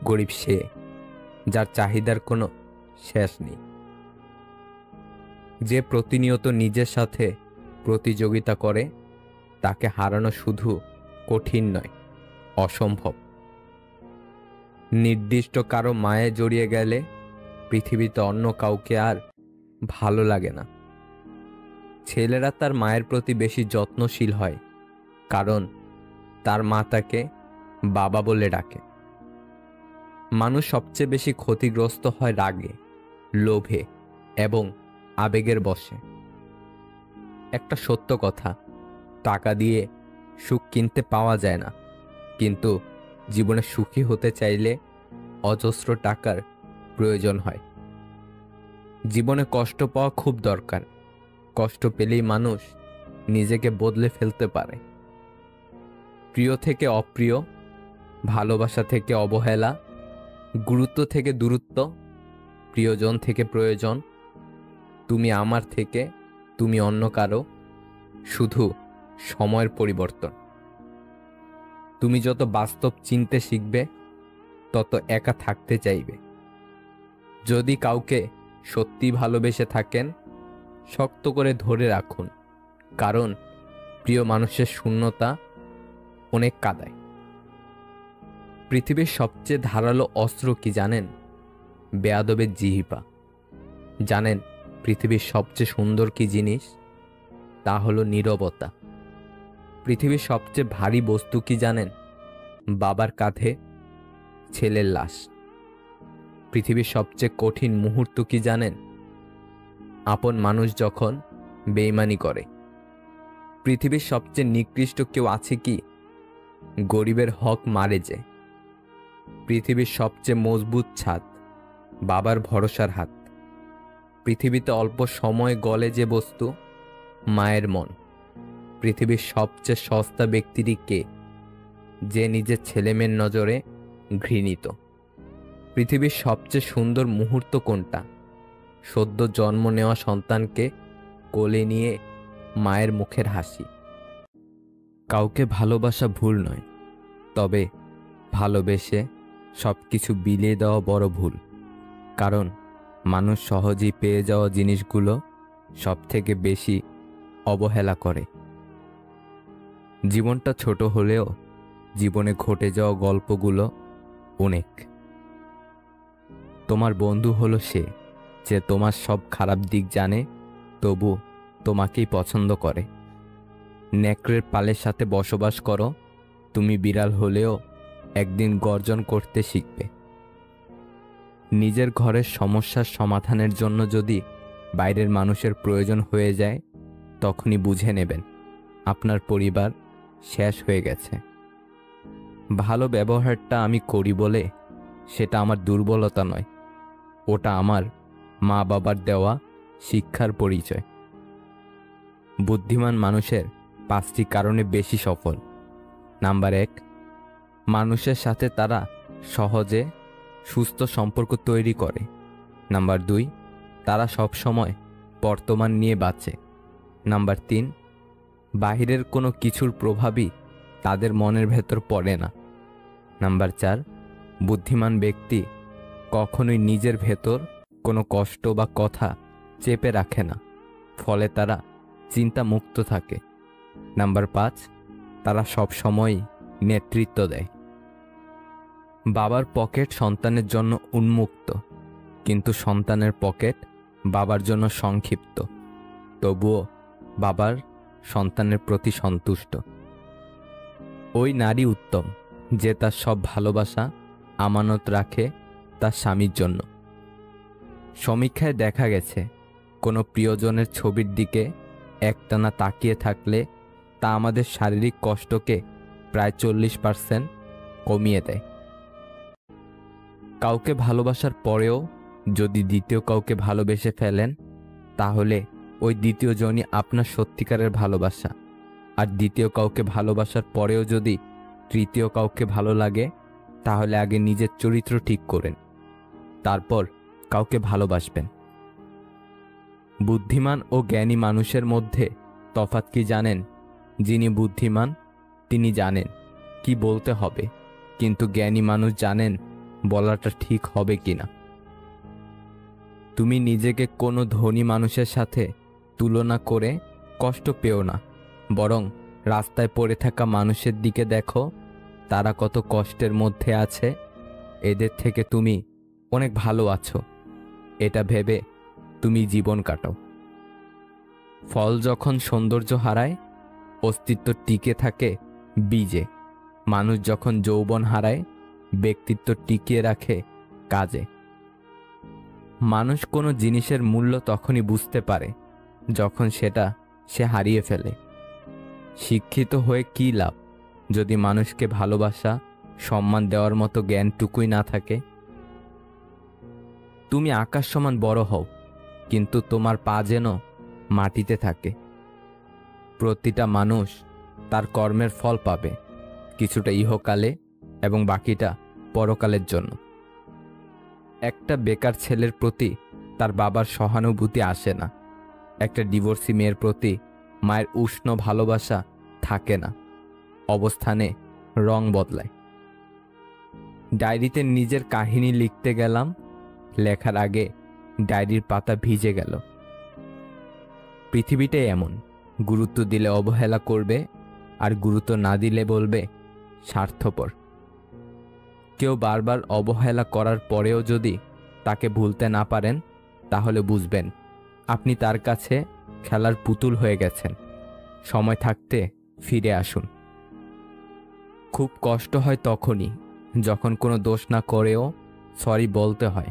গরিব সে যার চাহিদার কোনো শেষ নেই। যে প্রতিনিয়ত নিজের সাথে প্রতিযোগিতা করে, তাকে হারানো শুধু কঠিন নয়, অসম্ভব। নির্দিষ্ট কারো মায়ে জড়িয়ে গেলে পৃথিবীতে অন্য কাউকে আর ভালো লাগে না। ছেলেরা তার মায়ের প্রতি বেশি যত্নশীল হয়, কারণ তার মা তাকে বাবা বলে ডাকে। মানুষ সবচেয়ে বেশি ক্ষতিগ্রস্ত হয় রাগে, লোভে এবং আবেগের বশে। একটা সত্য কথা, টাকা দিয়ে সুখ কিনতে পাওয়া যায় না, কিন্তু জীবনে সুখী হতে চাইলে অজস্র টাকার প্রয়োজন হয়। জীবনে কষ্ট পাওয়া খুব দরকার। কষ্ট পেলেই মানুষ নিজেকে বদলে ফেলতে পারে। প্রিয় থেকে অপ্রিয়, ভালোবাসা থেকে অবহেলা, গুরুত্ব থেকে দূরত্ব, প্রিয়জন থেকে প্রয়োজন, তুমি আমার থেকে তুমি অন্য কারো, শুধু সময়ের পরিবর্তন। তুমি যত বাস্তব চিনতে শিখবে, তত একা থাকতে চাইবে। যদি কাউকে সত্যি ভালোবেসে থাকেন, শক্ত করে ধরে রাখুন, কারণ প্রিয় মানুষের শূন্যতা অনেক কাঁদায়। পৃথিবীর সবচেয়ে ধারালো অস্ত্র কি জানেন? বেয়াদবের জিহ্বা। জানেন পৃথিবীর সবচেয়ে সুন্দর কি জিনিস? তা হলো নীরবতা। পৃথিবীর সবচেয়ে ভারী বস্তু কি জানেন? বাবার কাঁধে ছেলের লাশ। পৃথিবীর সবচেয়ে কঠিন মুহূর্ত কি জানেন? আপন মানুষ যখন বেইমানি করে। পৃথিবীর সবচেয়ে নিকৃষ্ট কেউ আছে কি? গরিবের হক মারে যে। পৃথিবীর সবচেয়ে মজবুত ছাদ বাবার ভরসার হাত। পৃথিবীতে অল্প সময় গলে যে বস্তু, মায়ের মন। পৃথিবীর সবচেয়ে সস্তা ব্যক্তিটি কে? যে নিজের ছেলেমেয়ের নজরে ঘৃণিত। পৃথিবীর সবচেয়ে সুন্দর মুহূর্ত কোনটা? সদ্য জন্ম নেওয়া সন্তানকে কোলে নিয়ে মায়ের মুখের হাসি। কাউকে ভালোবাসা ভুল নয়, তবে ভালোবেসে সবকিছু বিলিয়ে দেওয়া বড় ভুল। কারণ মানুষ সহজেই পেয়ে যাওয়া জিনিসগুলো সবথেকে বেশি অবহেলা করে। জীবনটা ছোট হলেও জীবনে ঘটে যাওয়া গল্পগুলো অনেক। তোমার বন্ধু হলো সে যে তোমার সব খারাপ দিক জানে, তবু তোমাকেই পছন্দ করে। নেকড়ের পালের সাথে বসবাস করো, তুমি বিড়াল হলেও একদিন গর্জন করতে শিখবে। নিজের ঘরের সমস্যার সমাধানের জন্য যদি বাইরের মানুষের প্রয়োজন হয়ে যায়, তখনই বুঝে নেবেন আপনার পরিবার শেষ হয়ে গেছে। ভালো ব্যবহারটা আমি করি বলে সেটা আমার দুর্বলতা নয়, ওটা আমার মা বাবার দেওয়া শিক্ষার পরিচয়। বুদ্ধিমান মানুষের 5টি কারণে বেশি সফল। নাম্বার 1, মানুষের সাথে তারা সহজে সুস্থ সম্পর্ক তৈরি করে। নাম্বার 2, তারা সব সময় বর্তমান নিয়ে বাঁচে। নাম্বার 3, বাহিরের কোনো কিছুর প্রভাবই তাদের মনের ভেতর পড়ে না। নাম্বার 4, বুদ্ধিমান ব্যক্তি কখনোই নিজের ভেতর কোনো কষ্ট বা কথা চেপে রাখে না, ফলে তারা চিন্তা মুক্ত থাকে। নাম্বার 5, তারা সব সময় নেতৃত্ব দেয়। বাবার পকেট সন্তানের জন্য উন্মুক্ত, কিন্তু সন্তানের পকেট বাবার জন্য সংক্ষিপ্ত। তবুও বাবার সন্তানের প্রতি সন্তুষ্ট। ওই নারী উত্তম যে তার সব ভালোবাসা আমানত রাখে তার স্বামীর জন্য। সমীক্ষায় দেখা গেছে, কোনো প্রিয়জনের ছবির দিকে একটানা তাকিয়ে থাকলে তা আমাদের শারীরিক কষ্টকে প্রায় 40% কমিয়ে দেয়। কাউকে ভালোবাসার পরেও যদি দ্বিতীয় কাউকে ভালোবেসে ফেলেন, তাহলে ওই দ্বিতীয় জনই আপনার সত্যিকারের ভালোবাসা। আর দ্বিতীয় কাউকে ভালোবাসার পরেও যদি তৃতীয় কাউকে ভালো লাগে, তাহলে আগে নিজের চরিত্র ঠিক করেন, তারপর কাউকে ভালোবাসবেন। বুদ্ধিমান ও জ্ঞানী মানুষের মধ্যে তফাৎ কি জানেন? যিনি বুদ্ধিমান তিনি জানেন কি বলতে হবে, কিন্তু জ্ঞানী মানুষ জানেন বলাটা ঠিক হবে কিনা। তুমি নিজেকে কোনো ধনী মানুষের সাথে তুলনা করে কষ্ট পেও না, বরং রাস্তায় পড়ে থাকা মানুষের দিকে দেখো, তারা কত কষ্টের মধ্যে আছে। এদের থেকে তুমি অনেক ভালো আছো, এটা ভেবে তুমি জীবন কাটাও। ফল যখন সৌন্দর্য হারায়, অস্তিত্ব টিকে থাকে বীজে। মানুষ যখন যৌবন হারায়, ব্যক্তিত্ব টিকিয়ে রাখে কাজে। মানুষ কোনো জিনিসের মূল্য তখনই বুঝতে পারে যখন সেটা সে হারিয়ে ফেলে। শিক্ষিত হয়ে কী লাভ যদি মানুষকে ভালোবাসা, সম্মান দেওয়ার মতো জ্ঞানটুকুই না থাকে? তুমি আকাশ সমান বড় হও, কিন্তু তোমার পা যেন মাটিতে থাকে। প্রতিটা মানুষ তার কর্মের ফল পাবে, কিছুটা ইহকালে এবং বাকিটা পরকালের জন্য। একটা বেকার ছেলের প্রতি তার বাবার সহানুভূতি আসে না। একটা ডিভোর্সি মেয়ের প্রতি মায়ের উষ্ণ ভালোবাসা থাকে না। অবস্থানে রং বদলায়। ডায়েরিতে নিজের কাহিনী লিখতে গেলাম, লেখার আগে ডায়েরির পাতা ভিজে গেল। পৃথিবীটাই এমন, গুরুত্ব দিলে অবহেলা করবে, আর গুরুত্ব না দিলে বলবে স্বার্থপর। কেউ বারবার অবহেলা করার পরেও যদি তাকে ভুলতে না পারেন, তাহলে বুঝবেন আপনি তার কাছে খেলার পুতুল হয়ে গেছেন। সময় থাকতে ফিরে আসুন। খুব কষ্ট হয় তখনই যখন কোনো দোষ না করেও সরি বলতে হয়,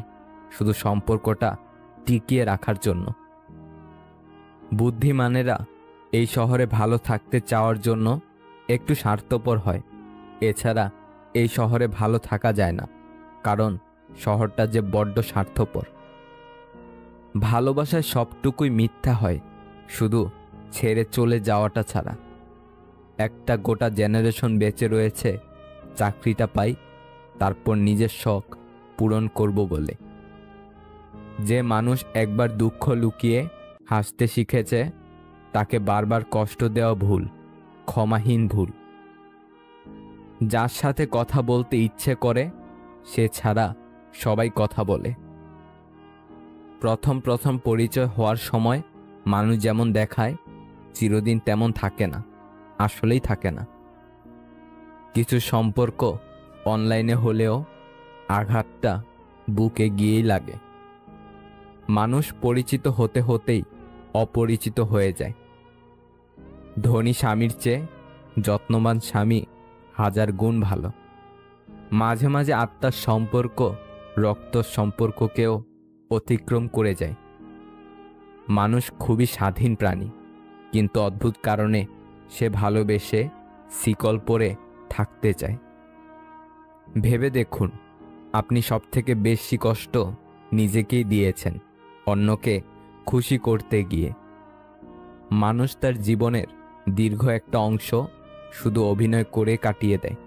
শুধু সম্পর্কটা টিকিয়ে রাখার জন্য। বুদ্ধিমানেরা এই শহরে ভালো থাকতে চাওয়ার জন্য একটু স্বার্থপর হয়। এছাড়া এই শহরে ভালো থাকা যায় না, কারণ শহরটা যে বড্ড স্বার্থপর। ভালোবাসায় সবটুকুই মিথ্যা হয়, শুধু ছেড়ে চলে যাওয়াটা ছাড়া। একটা গোটা জেনারেশন বেঁচে রয়েছে চাকরিটা পাই, তারপর নিজের শখ পূরণ করব বলে। যে মানুষ একবার দুঃখ লুকিয়ে হাসতে শিখেছে, তাকে বারবার কষ্ট দেওয়া ভুল, ক্ষমাহীন ভুল। যার সাথে কথা বলতে ইচ্ছে করে, সে ছাড়া সবাই কথা বলে। প্রথম প্রথম পরিচয় হওয়ার সময় মানুষ যেমন দেখায়, চিরদিন তেমন থাকে না, আসলেই থাকে না। কিছু সম্পর্ক অনলাইনে হলেও আঘাতটা বুকে গিয়েই লাগে। মানুষ পরিচিত হতে হতেই অপরিচিত হয়ে যায়। ধনী স্বামীর চেয়ে যত্নবান স্বামী 1000 গুণ ভালো। মাঝে মাঝে আত্মার সম্পর্ক রক্ত সম্পর্ককেও অতিক্রম করে যায়। মানুষ খুবই স্বাধীন প্রাণী, কিন্তু অদ্ভুত কারণে সে ভালোবেসে শিকল পরে থাকতে চায়। ভেবে দেখুন, আপনি সবথেকে বেশি কষ্ট নিজেকেই দিয়েছেন অন্যকে খুশি করতে গিয়ে। মানুষ তার জীবনের দীর্ঘ একটা অংশ শুধু অভিনয় করে কাটিয়ে দেয়।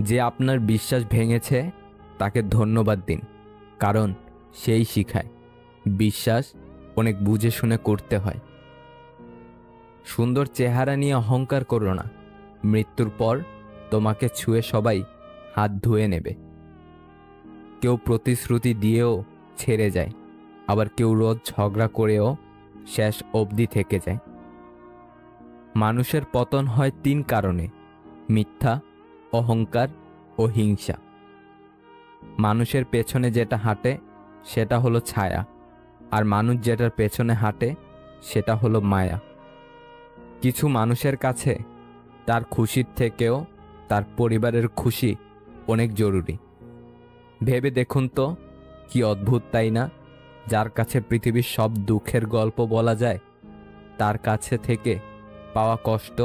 যে আপনার বিশ্বাস ভেঙেছে তাকে ধন্যবাদ দিন, কারণ সেই শিখায় বিশ্বাস অনেক বুঝে শুনে করতে হয়। সুন্দর চেহারা নিয়ে অহংকার করো না, মৃত্যুর পর তোমাকে ছুঁয়ে সবাই হাত ধুয়ে নেবে। কেউ প্রতিশ্রুতি দিয়েও ছেড়ে যায়, আবার কেউ রোজ ঝগড়া করেও শেষ অবধি থেকে যায়। মানুষের পতন হয় 3 কারণে: মিথ্যা, অহংকার ও হিংসা। মানুষের পেছনে যেটা হাঁটে সেটা হলো ছায়া, আর মানুষ যেটার পেছনে হাঁটে সেটা হলো মায়া। কিছু মানুষের কাছে তার খুশির থেকেও তার পরিবারের খুশি অনেক জরুরি। ভেবে দেখুন তো, কি অদ্ভুত তাই না? যার কাছে পৃথিবীর সব দুঃখের গল্প বলা যায়, তার কাছে থেকে পাওয়া কষ্ট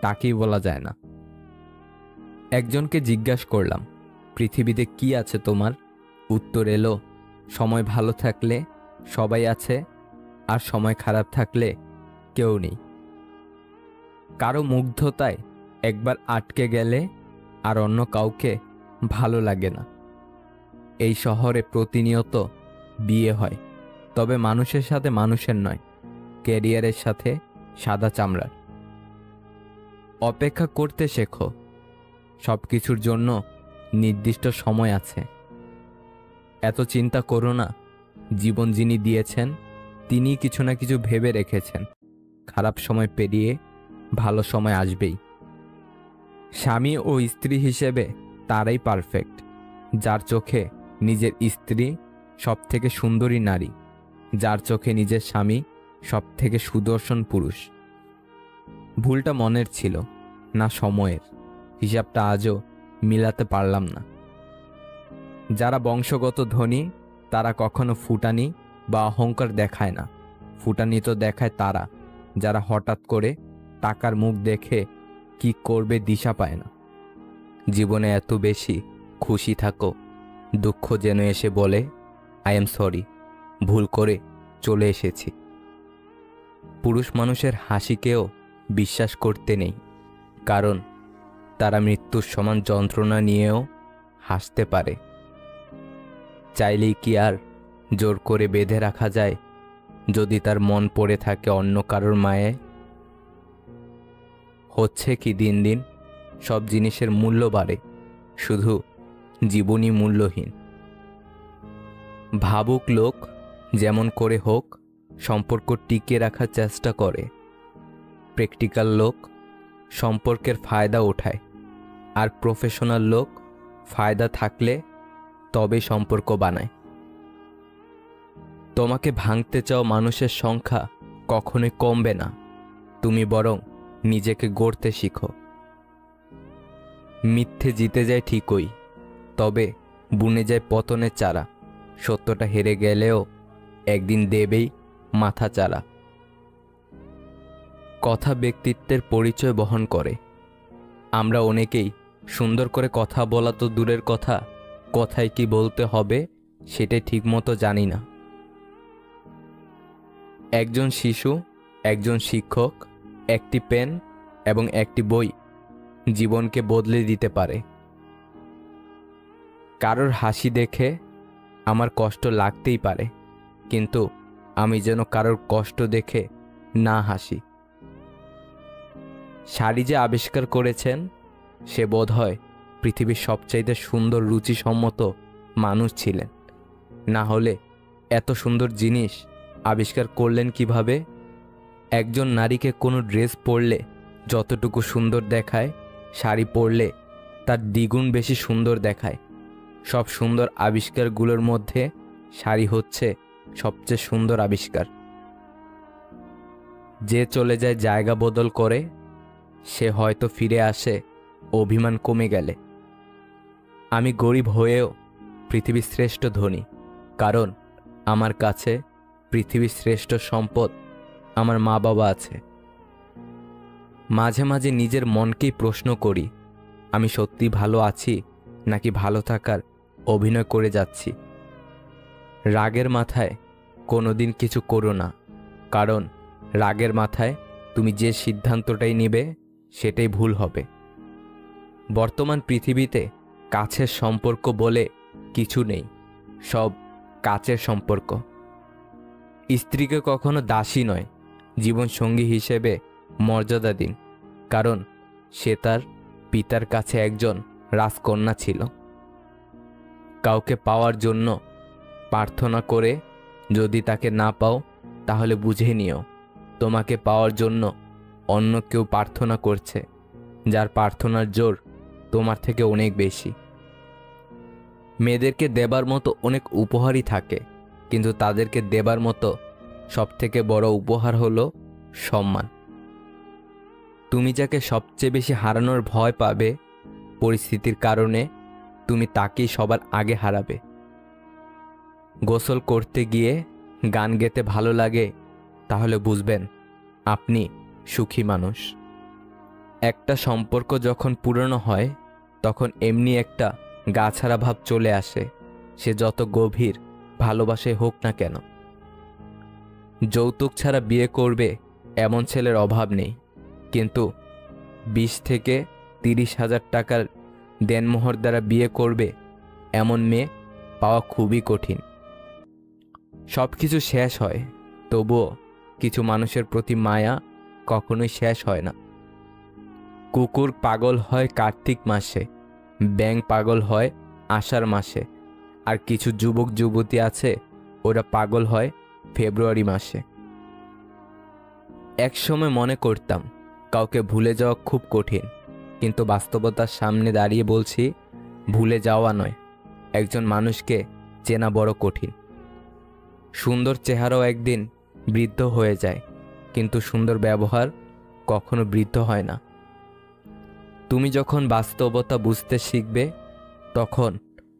তাকেই বলা যায় না। একজনকে জিজ্ঞাসা করলাম, পৃথিবীতে কি আছে তোমার? উত্তর এলো, সময় ভালো থাকলে সবাই আছে, আর সময় খারাপ থাকলে কেউ নেই। কারো মুগ্ধতায় একবার আটকে গেলে আর অন্য কাউকে ভালো লাগে না। এই শহরে প্রতিনিয়ত বিয়ে হয়, তবে মানুষের সাথে মানুষের নয়, ক্যারিয়ারের সাথে সাদা চামড়ার। অপেক্ষা করতে শেখো, সব কিছুর জন্য নির্দিষ্ট সময় আছে। এত চিন্তা করো না, জীবন যিনি দিয়েছেন তিনি কিছু না কিছু ভেবে রেখেছেন। খারাপ সময় পেরিয়ে ভালো সময় আসবেই। স্বামী ও স্ত্রী হিসেবে তারাই পারফেক্ট, যার চোখে নিজের স্ত্রী সব থেকে সুন্দরী নারী, যার চোখে নিজের স্বামী সব থেকে সুদর্শন পুরুষ। ভুলটা মনের ছিল না সময়ের, হিসাবটা আজও মিলাতে পারলাম না। যারা বংশগত ধনী তারা কখনো ফুটানি বা অহংকার দেখায় না। ফুটানি তো দেখায় তারা যারা হঠাৎ করে টাকার মুখ দেখে কি করবে দিশা পায় না। জীবনে এত বেশি খুশি থাকো, দুঃখ যেন এসে বলে আই এম সরি, ভুল করে চলে এসেছি। পুরুষ মানুষের হাসিকেও বিশ্বাস করতে নেই, কারণ তারা মৃত্যুর সমান যন্ত্রণা নিয়েও হাসতে পারে। চাইলেই কি আর জোর করে বেঁধে রাখা যায় যদি তার মন পড়ে থাকে অন্য কারোর মায়ে? হচ্ছে কি দিন দিন সব জিনিসের মূল্য বাড়ে, শুধু জীবনই মূল্যহীন। ভাবুক লোক যেমন করে হোক সম্পর্ক টিকিয়ে রাখার চেষ্টা করে। প্র্যাকটিক্যাল লোক সম্পর্কের ফায়দা ওঠায়, আর প্রফেশনাল লোক ফায়দা থাকলে তবে সম্পর্ক বানায়। তোমাকে ভাঙতে চাও মানুষের সংখ্যা কখনোই কমবে না, তুমি বরং নিজেকে গড়তে শিখো। মিথ্যে জিতে যায় ঠিকই, তবে বুনে যায় পতনের চারা। সত্যটা হেরে গেলেও একদিন দেবেই মাথা চারা। কথা ব্যক্তিত্বের পরিচয় বহন করে। আমরা অনেকেই সুন্দর করে কথা বলা তো দূরের কথা, কথায় কি বলতে হবে সেটাই ঠিকমতো জানি না। একজন শিশু, একজন শিক্ষক, একটি পেন এবং একটি বই জীবনকে বদলে দিতে পারে। কারোর হাসি দেখে আমার কষ্ট লাগতেই পারে, কিন্তু আমি যেন কারোর কষ্ট দেখে না হাসি। শাড়ি যে আবিষ্কার করেছেন সে বোধহয় পৃথিবীর সবচাইতে সুন্দর রুচিসম্মত মানুষ ছিলেন, না হলে এত সুন্দর জিনিস আবিষ্কার করলেন কিভাবে? একজন নারীকে কোনো ড্রেস পরলে যতটুকু সুন্দর দেখায়, শাড়ি পরলে তার দ্বিগুণ বেশি সুন্দর দেখায়। সব সুন্দর আবিষ্কারগুলোর মধ্যে শাড়ি হচ্ছে সবচেয়ে সুন্দর আবিষ্কার। যে চলে যায় জায়গা বদল করে, সে হয়তো ফিরে আসে অভিমান কমে গেলে। আমি গরিব হয়েও পৃথিবীর শ্রেষ্ঠ ধনী, কারণ আমার কাছে পৃথিবীর শ্রেষ্ঠ সম্পদ আমার মা বাবা আছে। মাঝে মাঝে নিজের মনকেই প্রশ্ন করি, আমি সত্যি ভালো আছি নাকি ভালো থাকার অভিনয় করে যাচ্ছি? রাগের মাথায় কোনোদিন কিছু করো না, কারণ রাগের মাথায় তুমি যে সিদ্ধান্তটাই নিবে সেটাই ভুল হবে। বর্তমান পৃথিবীতে কাছের সম্পর্ক বলে কিছু নেই, সব কাছের সম্পর্ক। স্ত্রীকে কখনো দাসী নয়, জীবনসঙ্গী হিসেবে মর্যাদা দিন, কারণ সে তার পিতার কাছে একজন রাজকন্যা ছিল। কাউকে পাওয়ার জন্য প্রার্থনা করে যদি তাকে না পাও, তাহলে বুঝে নিও তোমাকে পাওয়ার জন্য অন্য কেউ প্রার্থনা করছে, যার প্রার্থনার জোর তোমার থেকে অনেক বেশি। মেয়েদেরকে দেবার মতো অনেক উপহারই থাকে, কিন্তু তাদেরকে দেবার মতো সবথেকে বড় উপহার হলো সম্মান। তুমি যাকে সবচেয়ে বেশি হারানোর ভয় পাবে, পরিস্থিতির কারণে তুমি তাকেই সবার আগে হারাবে। গোসল করতে গিয়ে গান গেতে ভালো লাগে, তাহলে বুঝবেন আপনি সুখী মানুষ। একটা সম্পর্ক যখন পুরনো হয় তখন এমনি একটা গা ছাড়া ভাব চলে আসে, সে যত গভীর ভালোবাসায় হোক না কেন। যৌতুক ছাড়া বিয়ে করবে এমন ছেলের অভাব নেই, কিন্তু 20 থেকে 30,000 টাকার দেনমোহর দ্বারা বিয়ে করবে এমন মেয়ে পাওয়া খুবই কঠিন। সব কিছু শেষ হয়, তবুও কিছু মানুষের প্রতি মায়া কখনোই শেষ হয় না। কুকুর পাগল হয় কার্তিক মাসে, ব্যাঙ পাগল হয় আষাঢ় মাসে, আর কিছু যুবক যুবতী আছে ওরা পাগল হয় ফেব্রুয়ারি মাসে। একসময় মনে করতাম কাউকে ভুলে যাওয়া খুব কঠিন, কিন্তু বাস্তবতার সামনে দাঁড়িয়ে বলছি ভুলে যাওয়া নয়, একজন মানুষকে চেনা বড় কঠিন। সুন্দর চেহারাও একদিন বৃদ্ধ হয়ে যায়, কিন্তু সুন্দর ব্যবহার কখনো বৃদ্ধ হয় না। তুমি যখন বাস্তবতা বুঝতে শিখবে, তখন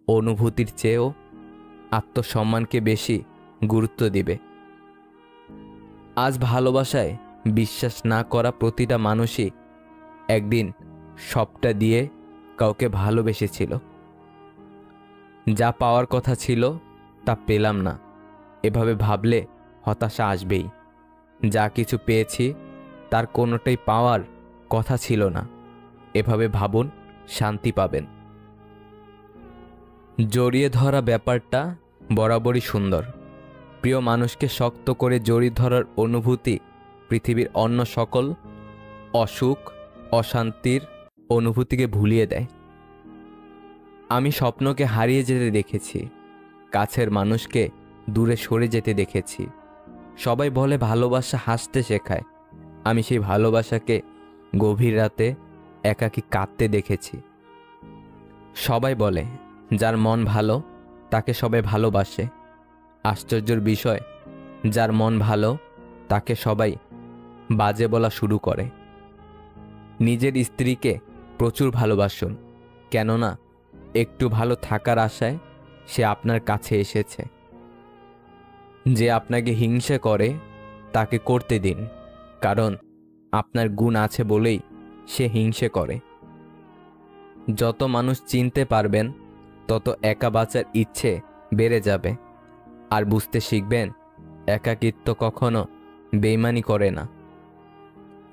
অনুভূতির চেয়েও আত্মসম্মানকে বেশি গুরুত্ব দিবে। আজ ভালোবাসায় বিশ্বাস না করা প্রতিটা মানুষই একদিন সবটা দিয়ে কাউকে ভালোবেসেছিল। যা পাওয়ার কথা ছিল তা পেলাম না, এভাবে ভাবলে হতাশা আসবেই। যা কিছু পেয়েছি তার কোনোটাই পাওয়ার কথা ছিল না, এভাবে ভাবুন, শান্তি পাবেন। জড়িয়ে ধরা ব্যাপারটা বরাবরই সুন্দর। প্রিয় মানুষকে শক্ত করে জড়িয়ে ধরার অনুভূতি পৃথিবীর অন্য সকল অসুখ অশান্তির অনুভূতিকে ভুলিয়ে দেয়। আমি স্বপ্নকে হারিয়ে যেতে দেখেছি, কাছের মানুষকে দূরে সরে যেতে দেখেছি। সবাই বলে ভালোবাসা হাসতে শেখায়, আমি সেই ভালোবাসাকে গভীর রাতে একাকী কাঁদতে দেখেছি। সবাই বলে যার মন ভালো তাকে সবাই ভালোবাসে। আশ্চর্যের বিষয়, যার মন ভালো তাকে সবাই বাজে বলা শুরু করে। নিজের স্ত্রীকে প্রচুর ভালোবাসুন, কেননা একটু ভালো থাকার আশায় সে আপনার কাছে এসেছে। যে আপনাকে হিংসা করে তাকে করতে দিন, কারণ আপনার গুণ আছে বলেই সে হিংসে করে। যত মানুষ চিনতে পারবেন তত একা বাঁচার ইচ্ছে বেড়ে যাবে, আর বুঝতে শিখবেন একাকিত্ব কখনো বেইমানি করে না।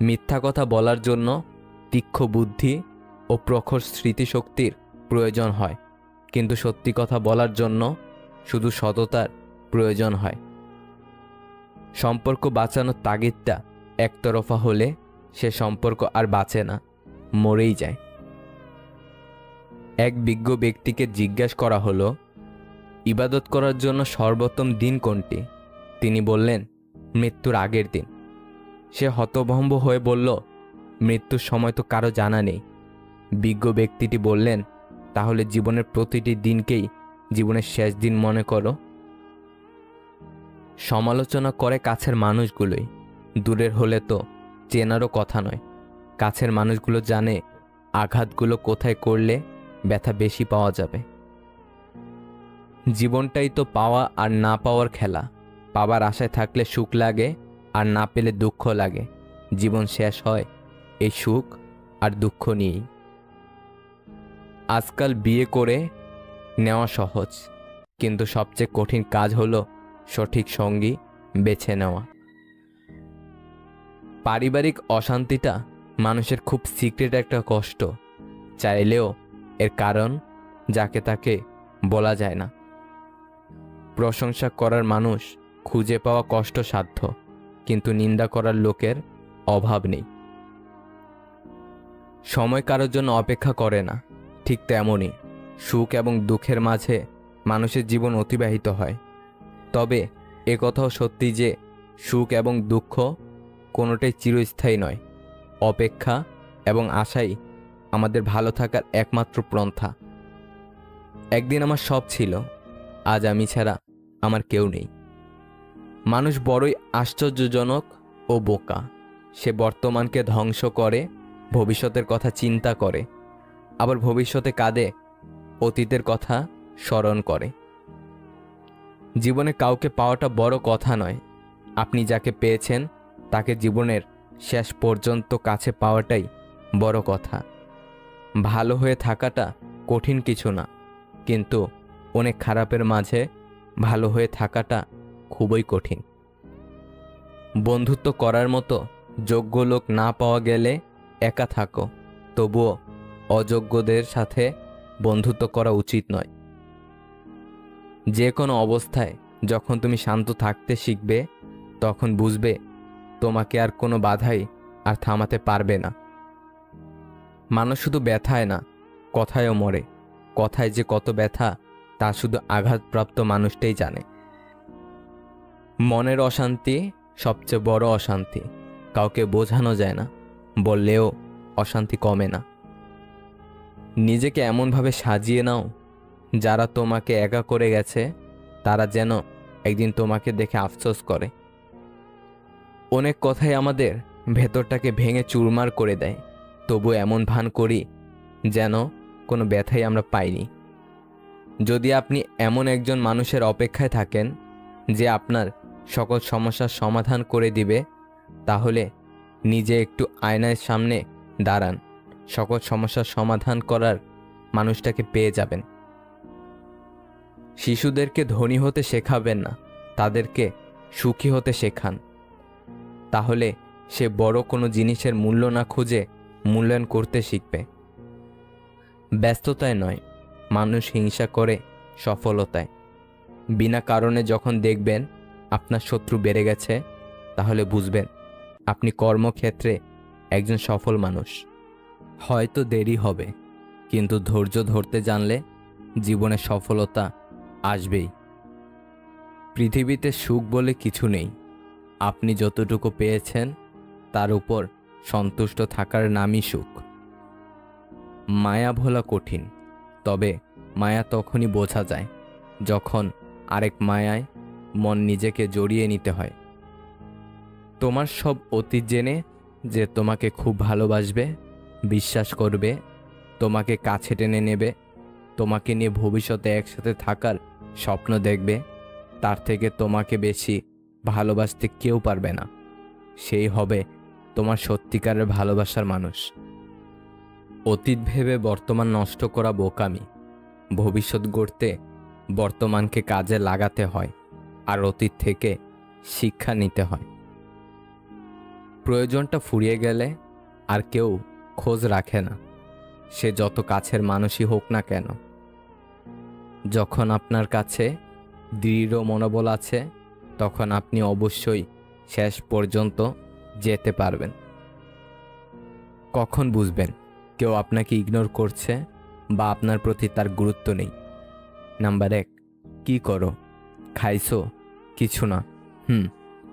মিথ্যা কথা বলার জন্য তীক্ষ্ণ বুদ্ধি ও প্রখর স্মৃতিশক্তির প্রয়োজন হয়, কিন্তু সত্যি কথা বলার জন্য শুধু সততার প্রয়োজন হয়। সম্পর্ক বাঁচানোর তাগিদটা একতরফা হলে সে সম্পর্ক আর বাঁচে না, মরেই যায়। এক বিজ্ঞ ব্যক্তিকে জিজ্ঞাসা করা হলো, ইবাদত করার জন্য সর্বোত্তম দিন কোনটি? তিনি বললেন, মৃত্যুর আগের দিন। সে হতভম্ব হয়ে বলল, মৃত্যুর সময় তো কারো জানা নেই। বিজ্ঞ ব্যক্তিটি বললেন, তাহলে জীবনের প্রতিটি দিনকেই জীবনের শেষ দিন মনে করো। সমালোচনা করে কাছের মানুষগুলোই, দূরের হলে তো চেনারও কথা নয়। কাছের মানুষগুলো জানে আঘাতগুলো কোথায় করলে ব্যথা বেশি পাওয়া যাবে। জীবনটাই তো পাওয়া আর না পাওয়ার খেলা। পাবার আশায় থাকলে সুখ লাগে, আর না পেলে দুঃখ লাগে। জীবন শেষ হয় এই সুখ আর দুঃখ নিয়েই। আজকাল বিয়ে করে নেওয়া সহজ, কিন্তু সবচেয়ে কঠিন কাজ হলো সঠিক সঙ্গী বেছে নেওয়া। পারিবারিক অশান্তিটা মানুষের খুব সিক্রেট একটা কষ্ট, চাইলেও এর কারণ যাকে তাকে বলা যায় না। প্রশংসা করার মানুষ খুঁজে পাওয়া কষ্টসাধ্য, কিন্তু নিন্দা করার লোকের অভাব নেই। সময় কারোর জন্য অপেক্ষা করে না, ঠিক তেমনই সুখ এবং দুঃখের মাঝে মানুষের জীবন অতিবাহিত হয়। তবে একথাও সত্যি যে সুখ এবং দুঃখ কোনোটাই চিরস্থায়ী নয়। অপেক্ষা এবং আশাই আমাদের ভালো থাকার একমাত্র পন্থা। একদিন আমার সব ছিল, আজ আমি ছাড়া আমার কেউ নেই। মানুষ বড়ই আশ্চর্যজনক ও বোকা। সে বর্তমানকে ধ্বংস করে, ভবিষ্যতের কথা চিন্তা করে, আবার ভবিষ্যতে কাঁদে, অতীতের কথা স্মরণ করে। জীবনে কাউকে পাওয়াটা বড় কথা নয়, আপনি যাকে পেয়েছেন তাকে জীবনের শেষ পর্যন্ত কাছে পাওয়াটাই বড় কথা। ভালো হয়ে থাকাটা কঠিন কিছু না, কিন্তু অনেক খারাপের মাঝে ভালো হয়ে থাকাটা খুবই কঠিন। বন্ধুত্ব করার মতো যোগ্য লোক না পাওয়া গেলে একা থাকো, তবুও অযোগ্যদের সাথে বন্ধুত্ব করা উচিত নয়। যে কোনো অবস্থায় যখন তুমি শান্ত থাকতে শিখবে, তখন বুঝবে তোমাকে আর কোনো বাধাই আর থামাতে পারবে না। মানুষ শুধু ব্যথায় না, কথায়ও মরে। কথায় যে কত ব্যথা তা শুধু আঘাতপ্রাপ্ত মানুষটাই জানে। মনের অশান্তি সবচেয়ে বড় অশান্তি, কাউকে বোঝানো যায় না, বললেও অশান্তি কমে না। নিজেকে এমনভাবে সাজিয়ে নাও, যারা তোমাকে একা করে গেছে তারা যেন একদিন তোমাকে দেখে আফসোস করে। অনেক কথাই আমাদের ভেতরটাকে ভেঙে চুরমার করে দেয়, তবু এমন ভান করি যেন কোনো ব্যথাই আমরা পাইনি। যদি আপনি এমন একজন মানুষের অপেক্ষায় থাকেন যে আপনার সকল সমস্যার সমাধান করে দিবে, তাহলে নিজে একটু আয়নার সামনে দাঁড়ান, সকল সমস্যার সমাধান করার মানুষটাকে পেয়ে যাবেন। শিশুদেরকে ধনী হতে শেখাবেন না, তাদেরকে সুখী হতে শেখান। তাহলে সে বড় কোনো জিনিসের মূল্য না খুঁজে মূল্যায়ন করতে শিখবে। ব্যস্ততায় নয়, মানুষ হিংসা করে সফলতায়। বিনা কারণে যখন দেখবেন আপনার শত্রু বেড়ে গেছে, তাহলে বুঝবেন আপনি কর্মক্ষেত্রে একজন সফল মানুষ। হয়তো দেরি হবে, কিন্তু ধৈর্য ধরতে জানলে জীবনে সফলতা আসবেই। পৃথিবীতে সুখ বলে কিছু নেই। আপনি যতটুকু পেয়েছেন তার উপর সন্তুষ্ট থাকার নামই সুখ। মায়া ভোলা কঠিন, তবে মায়া তখনই বোঝা যায় যখন আরেক মায়ায় মন নিজেকে জড়িয়ে নিতে হয়। তোমার সব অতীত জেনে যে তোমাকে খুব ভালোবাসবে, বিশ্বাস করবে, তোমাকে কাছে টেনে নেবে, তোমাকে নিয়ে ভবিষ্যতে একসাথে থাকার স্বপ্ন দেখবে, তার থেকে তোমাকে বেশি ভালোবাসতে কেউ পারবে না। সেই হবে তোমার সত্যিকারের ভালোবাসার মানুষ। অতীত ভেবে বর্তমান নষ্ট করা বোকামি। ভবিষ্যৎ গড়তে বর্তমানকে কাজে লাগাতে হয়, আর অতীত থেকে শিক্ষা নিতে হয়। প্রয়োজনটা ফুরিয়ে গেলে আর কেউ খোঁজ রাখে না, সে যত কাছের মানুষই হোক না কেন। যখন আপনার কাছে দৃঢ় মনোবল আছে, তখন আপনি অবশ্যই শেষ পর্যন্ত যেতে পারবেন। কখন বুঝবেন কেউ আপনাকে ইগনোর করছে বা আপনার প্রতি তার গুরুত্ব নেই? নাম্বার 1, কি করো? খাইছো? কিছু না।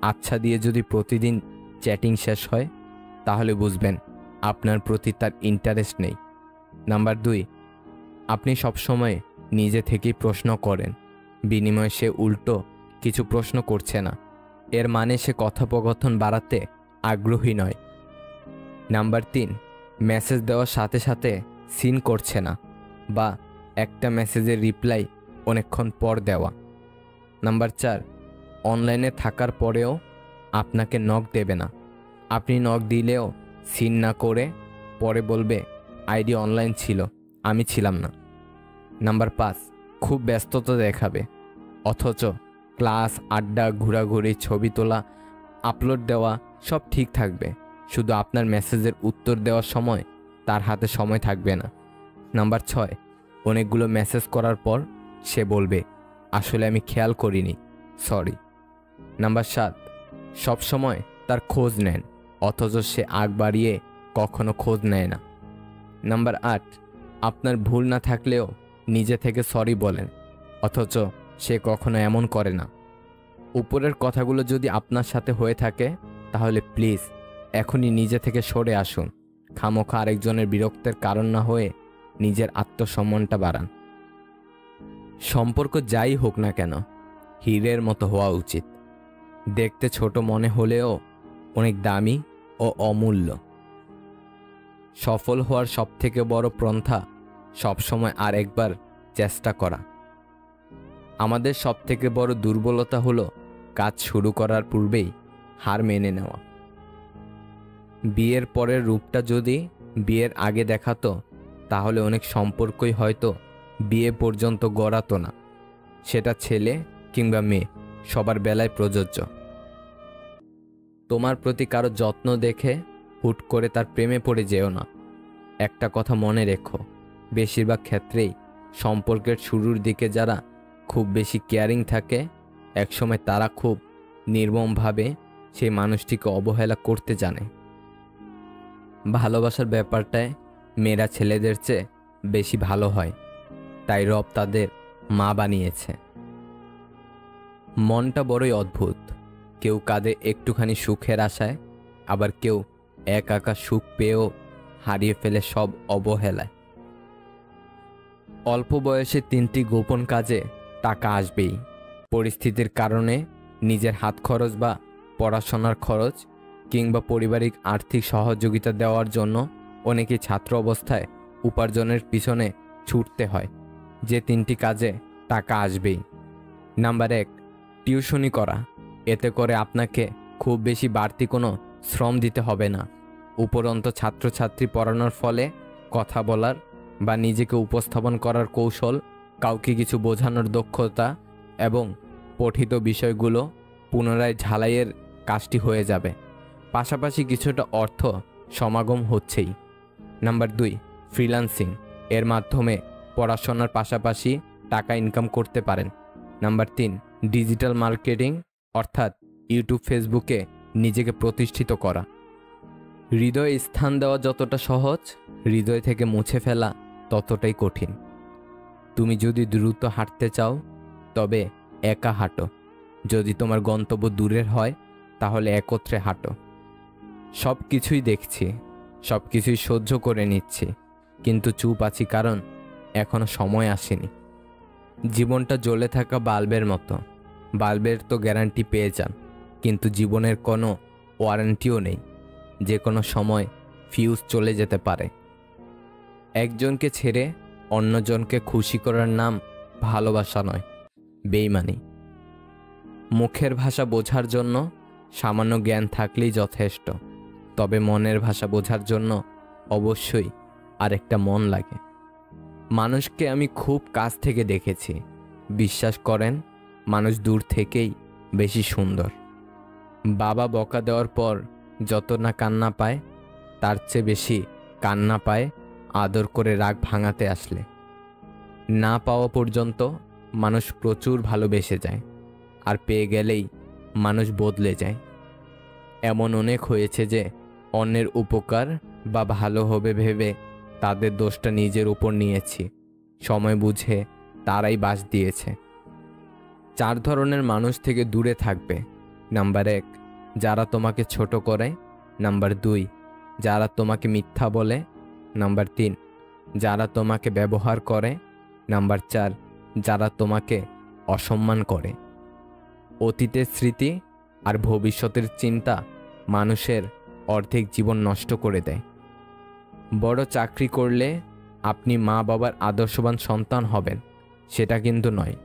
আচ্ছা দিয়ে যদি প্রতিদিন চ্যাটিং শেষ হয়, তাহলে বুঝবেন আপনার প্রতি তার ইন্টারেস্ট নেই। নাম্বার 2, আপনি সবসময় নিজে থেকেই প্রশ্ন করেন, বিনিময়ে সে উল্টো কিছু প্রশ্ন করছে না, এর মানে সে কথোপকথন বাড়াতে আগ্রহী নয়। নাম্বার 3, মেসেজ দেওয়ার সাথে সাথে সিন করছে না, বা একটা মেসেজের রিপ্লাই অনেকক্ষণ পর দেওয়া। নাম্বার 4, অনলাইনে থাকার পরেও আপনাকে নক দেবে না, আপনি নক দিলেও সিন না করে পরে বলবে আইডি অনলাইন ছিল, আমি ছিলাম না। নাম্বার 5, খুব ব্যস্ততা দেখাবে, অথচ ক্লাস, আড্ডা, ঘোরাঘুরি, ছবি তোলা, আপলোড দেওয়া সব ঠিক থাকবে, শুধু আপনার মেসেজের উত্তর দেওয়ার সময় তার হাতে সময় থাকবে না। নাম্বার 6, অনেকগুলো মেসেজ করার পর সে বলবে আসলে আমি খেয়াল করিনি, সরি। নাম্বার 7, সব সময় তার খোঁজ নেন, অথচ সে আগ বাড়িয়ে কখনো খোঁজ নেয় না। নাম্বার 8, আপনার ভুল না থাকলেও নিজে থেকে সরি বলেন, অথচ সে কখনো এমন করে না। উপরের কথাগুলো যদি আপনার সাথে হয়ে থাকে, তাহলে প্লিজ এখনই নিজে থেকে সরে আসুন। খামোখা আরেকজনের বিরক্তের কারণ না হয়ে নিজের আত্মসম্মানটা বাড়ান। সম্পর্ক যাই হোক না কেন, হীরের মতো হওয়া উচিত। দেখতে ছোট মনে হলেও অনেক দামি ও অমূল্য। সফল হওয়ার সবথেকে বড় পন্থা সবসময় আর একবার চেষ্টা করা। আমাদের সবথেকে বড় দুর্বলতা হলো কাজ শুরু করার পূর্বেই হার মেনে নেওয়া। বিয়ের পরের রূপটা যদি বিয়ের আগে দেখাতো, তাহলে অনেক সম্পর্কই হয়তো বিয়ে পর্যন্ত গড়াতো না। সেটা ছেলে কিংবা মেয়ে, সবার বেলায় প্রযোজ্য। তোমার প্রতি কারো যত্ন দেখে হুট করে তার প্রেমে পড়ে যেও না। একটা কথা মনে রেখো, বেশিরভাগ ক্ষেত্রেই সম্পর্কের শুরুর দিকে যারা খুব বেশি কেয়ারিং থাকে, একসময় তারা খুব নির্মমভাবে সেই মানুষটিকে অবহেলা করতে জানে। ভালোবাসার ব্যাপারটায় মেয়েরা ছেলেদের চেয়ে বেশি ভালো হয়, তাই রব তাদের মা বানিয়েছে। মনটা বড়ই অদ্ভুত, কেউ কাঁদে একটুখানি সুখের আশায়, আবার কেউ একা সুখ পেয়েও হারিয়ে ফেলে সব অবহেলায়। অল্প বয়সে 3টি গোপন কাজে টাকা আসবেই। পরিস্থিতির কারণে নিজের হাত খরচ বা পড়াশোনার খরচ কিংবা পারিবারিক আর্থিক সহযোগিতা দেওয়ার জন্য অনেকেই ছাত্র অবস্থায় উপার্জনের পিছনে ছুটতে হয়, যে 3টি কাজে টাকা আসবেই। নাম্বার 1, টিউশনি করা। এতে করে আপনাকে খুব বেশি বাড়তি কোনো শ্রম দিতে হবে না। উপরন্ত ছাত্রছাত্রী পড়ানোর ফলে কথা বলার বা নিজেকে উপস্থাপন করার কৌশল, কাউকে কিছু বোঝানোর দক্ষতা এবং পঠিত বিষয়গুলো পুনরায় ঝালাইয়ের কাজটি হয়ে যাবে। পাশাপাশি কিছুটা অর্থ সমাগম হচ্ছেই। Number 2, freelancing. এর মাধ্যমে পড়াশোনার পাশাপাশি টাকা ইনকাম করতে পারেন। নাম্বার 3, ডিজিটাল মার্কেটিং, অর্থাৎ ইউটিউব, ফেসবুকে নিজেকে প্রতিষ্ঠিত করা। হৃদয়ে স্থান দেওয়া যতটা সহজ, হৃদয় থেকে মুছে ফেলা ততটাই কঠিন। তুমি যদি দ্রুত হাঁটতে চাও তবে একা হাঁটো, যদি তোমার গন্তব্য দূরের হয় তাহলে একত্রে হাঁটো। সব কিছুই দেখছি, সব কিছুই সহ্য করে নিচ্ছি, কিন্তু চুপ আছি কারণ এখনো সময় আসেনি। জীবনটা জ্বলে থাকা বাল্বের মতো। বাল্বের তো গ্যারান্টি পেয়ে যান, কিন্তু জীবনের কোনো ওয়ারেন্টিও নেই। যে কোনো সময় ফিউজ চলে যেতে পারে। একজনকে ছেড়ে অন্যজনকে খুশি করার নাম ভালোবাসা নয়, বেইমানি। মুখের ভাষা বোঝার জন্য সামান্য জ্ঞান থাকলেই যথেষ্ট, তবে মনের ভাষা বোঝার জন্য অবশ্যই আরেকটা মন লাগে। মানুষকে আমি খুব কাছ থেকে দেখেছি, বিশ্বাস করেন মানুষ দূর থেকেই বেশি সুন্দর। বাবা বকা দেওয়ার পর যত না কান্না পায়, তার চেয়ে বেশি কান্না পায় আদর করে রাগ ভাঙাতে আসলে। না পাওয়া পর্যন্ত মানুষ প্রচুর ভালোবেসে যায়, আর পেয়ে গেলেই মানুষ বদলে যায়। এমন অনেক হয়েছে যে অন্যের উপকার বা ভালো হবে ভেবে তাদের দোষটা নিজের উপর নিয়েছি। সময় বুঝে তারাই বাস দিয়েছে। 4 ধরনের মানুষ থেকে দূরে থাকবে। নাম্বার 1, যারা তোমাকে ছোট করে। নাম্বার 2, যারা তোমাকে মিথ্যা বলে। নাম্বার 3, যারা তোমাকে ব্যবহার করে। নাম্বার 4, যারা তোমাকে অসম্মান করে। অতীতের স্মৃতি আর ভবিষ্যতের চিন্তা মানুষের অর্ধেক জীবন নষ্ট করে দেয়। বড় চাকরি করলে আপনি মা বাবার আদর্শবান সন্তান হবেন, সেটা কিন্তু নয়,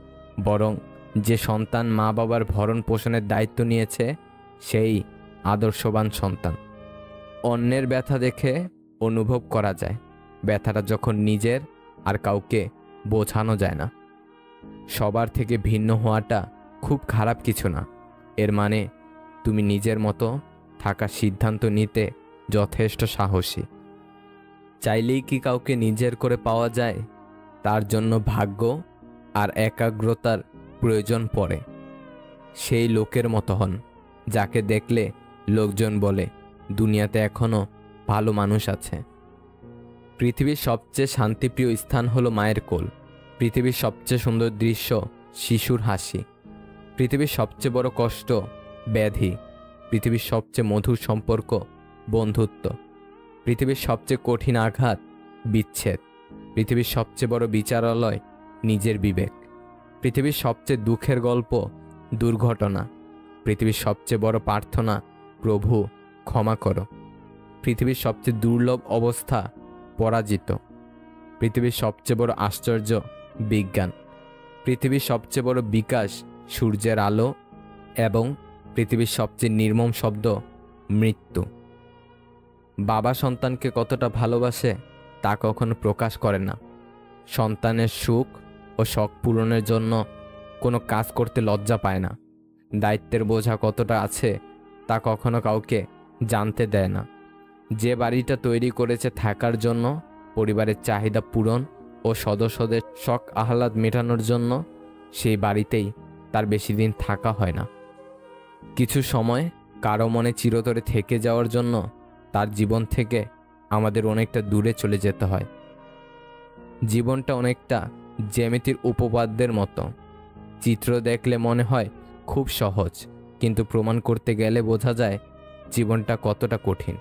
বরং যে সন্তান মা বাবার ভরণ পোষণের দায়িত্ব নিয়েছে সেই আদর্শবান সন্তান। অন্যের ব্যথা দেখে অনুভব করা যায়, ব্যথাটা যখন নিজের আর কাউকে বোঝানো যায় না। সবার থেকে ভিন্ন হওয়াটা খুব খারাপ কিছু না, এর মানে তুমি নিজের মতো থাকার সিদ্ধান্ত নিতে যথেষ্ট সাহসী। চাইলেই কি কাউকে নিজের করে পাওয়া যায়? তার জন্য ভাগ্য আর একাগ্রতার প্রয়োজন পড়ে। সেই লোকের মতো হন যাকে দেখলে লোকজন বলে দুনিয়াতে এখনো ভালো মানুষ আছে। পৃথিবীর সবচেয়ে শান্তিপ্রিয় স্থান হলো মায়ের কোল। পৃথিবীর সবচেয়ে সুন্দর দৃশ্য শিশুর হাসি। পৃথিবীর সবচেয়ে বড় কষ্ট ব্যাধি। পৃথিবীর সবচেয়ে মধুর সম্পর্ক বন্ধুত্ব। পৃথিবীর সবচেয়ে কঠিন আঘাত বিচ্ছেদ। পৃথিবীর সবচেয়ে বড় বিচারালয় নিজের বিবেক। পৃথিবীর সবচেয়ে দুঃখের গল্প দুর্ঘটনা। পৃথিবীর সবচেয়ে বড় প্রার্থনা প্রভু ক্ষমা করো। পৃথিবীর সবচেয়ে দুর্লভ অবস্থা পরাজিত। পৃথিবীর সবচেয়ে বড় আশ্চর্য বিজ্ঞান। পৃথিবীর সবচেয়ে বড় বিকাশ সূর্যের আলো এবং পৃথিবীর সবচেয়ে নির্মম শব্দ মৃত্যু। বাবা সন্তানকে কতটা ভালোবাসে তা কখনো প্রকাশ করে না। সন্তানের সুখ ও শখ পূরণের জন্য কোনো কাজ করতে লজ্জা পায় না। দায়িত্বের বোঝা কতটা আছে তা কখনো কাউকে জানতে দেয় না। যে বাড়িটা তৈরি করেছে থাকার জন্য, পরিবারের চাহিদা পূরণ ও সদস্যদের শখ আহ্লাদ মেটানোর জন্য, সেই বাড়িতেই তার বেশি দিন থাকা হয় না। কিছু সময় কারো মনে চিরতরে থেকে যাওয়ার জন্য তার জীবন থেকে আমাদের অনেকটা দূরে চলে যেতে হয়। জীবনটা অনেকটা জ্যামিতির উপপাদ্যের মতো। চিত্র দেখলে মনে হয় খুব সহজ, কিন্তু প্রমাণ করতে গেলে বোঝা যায় জীবনটা কতটা কঠিন।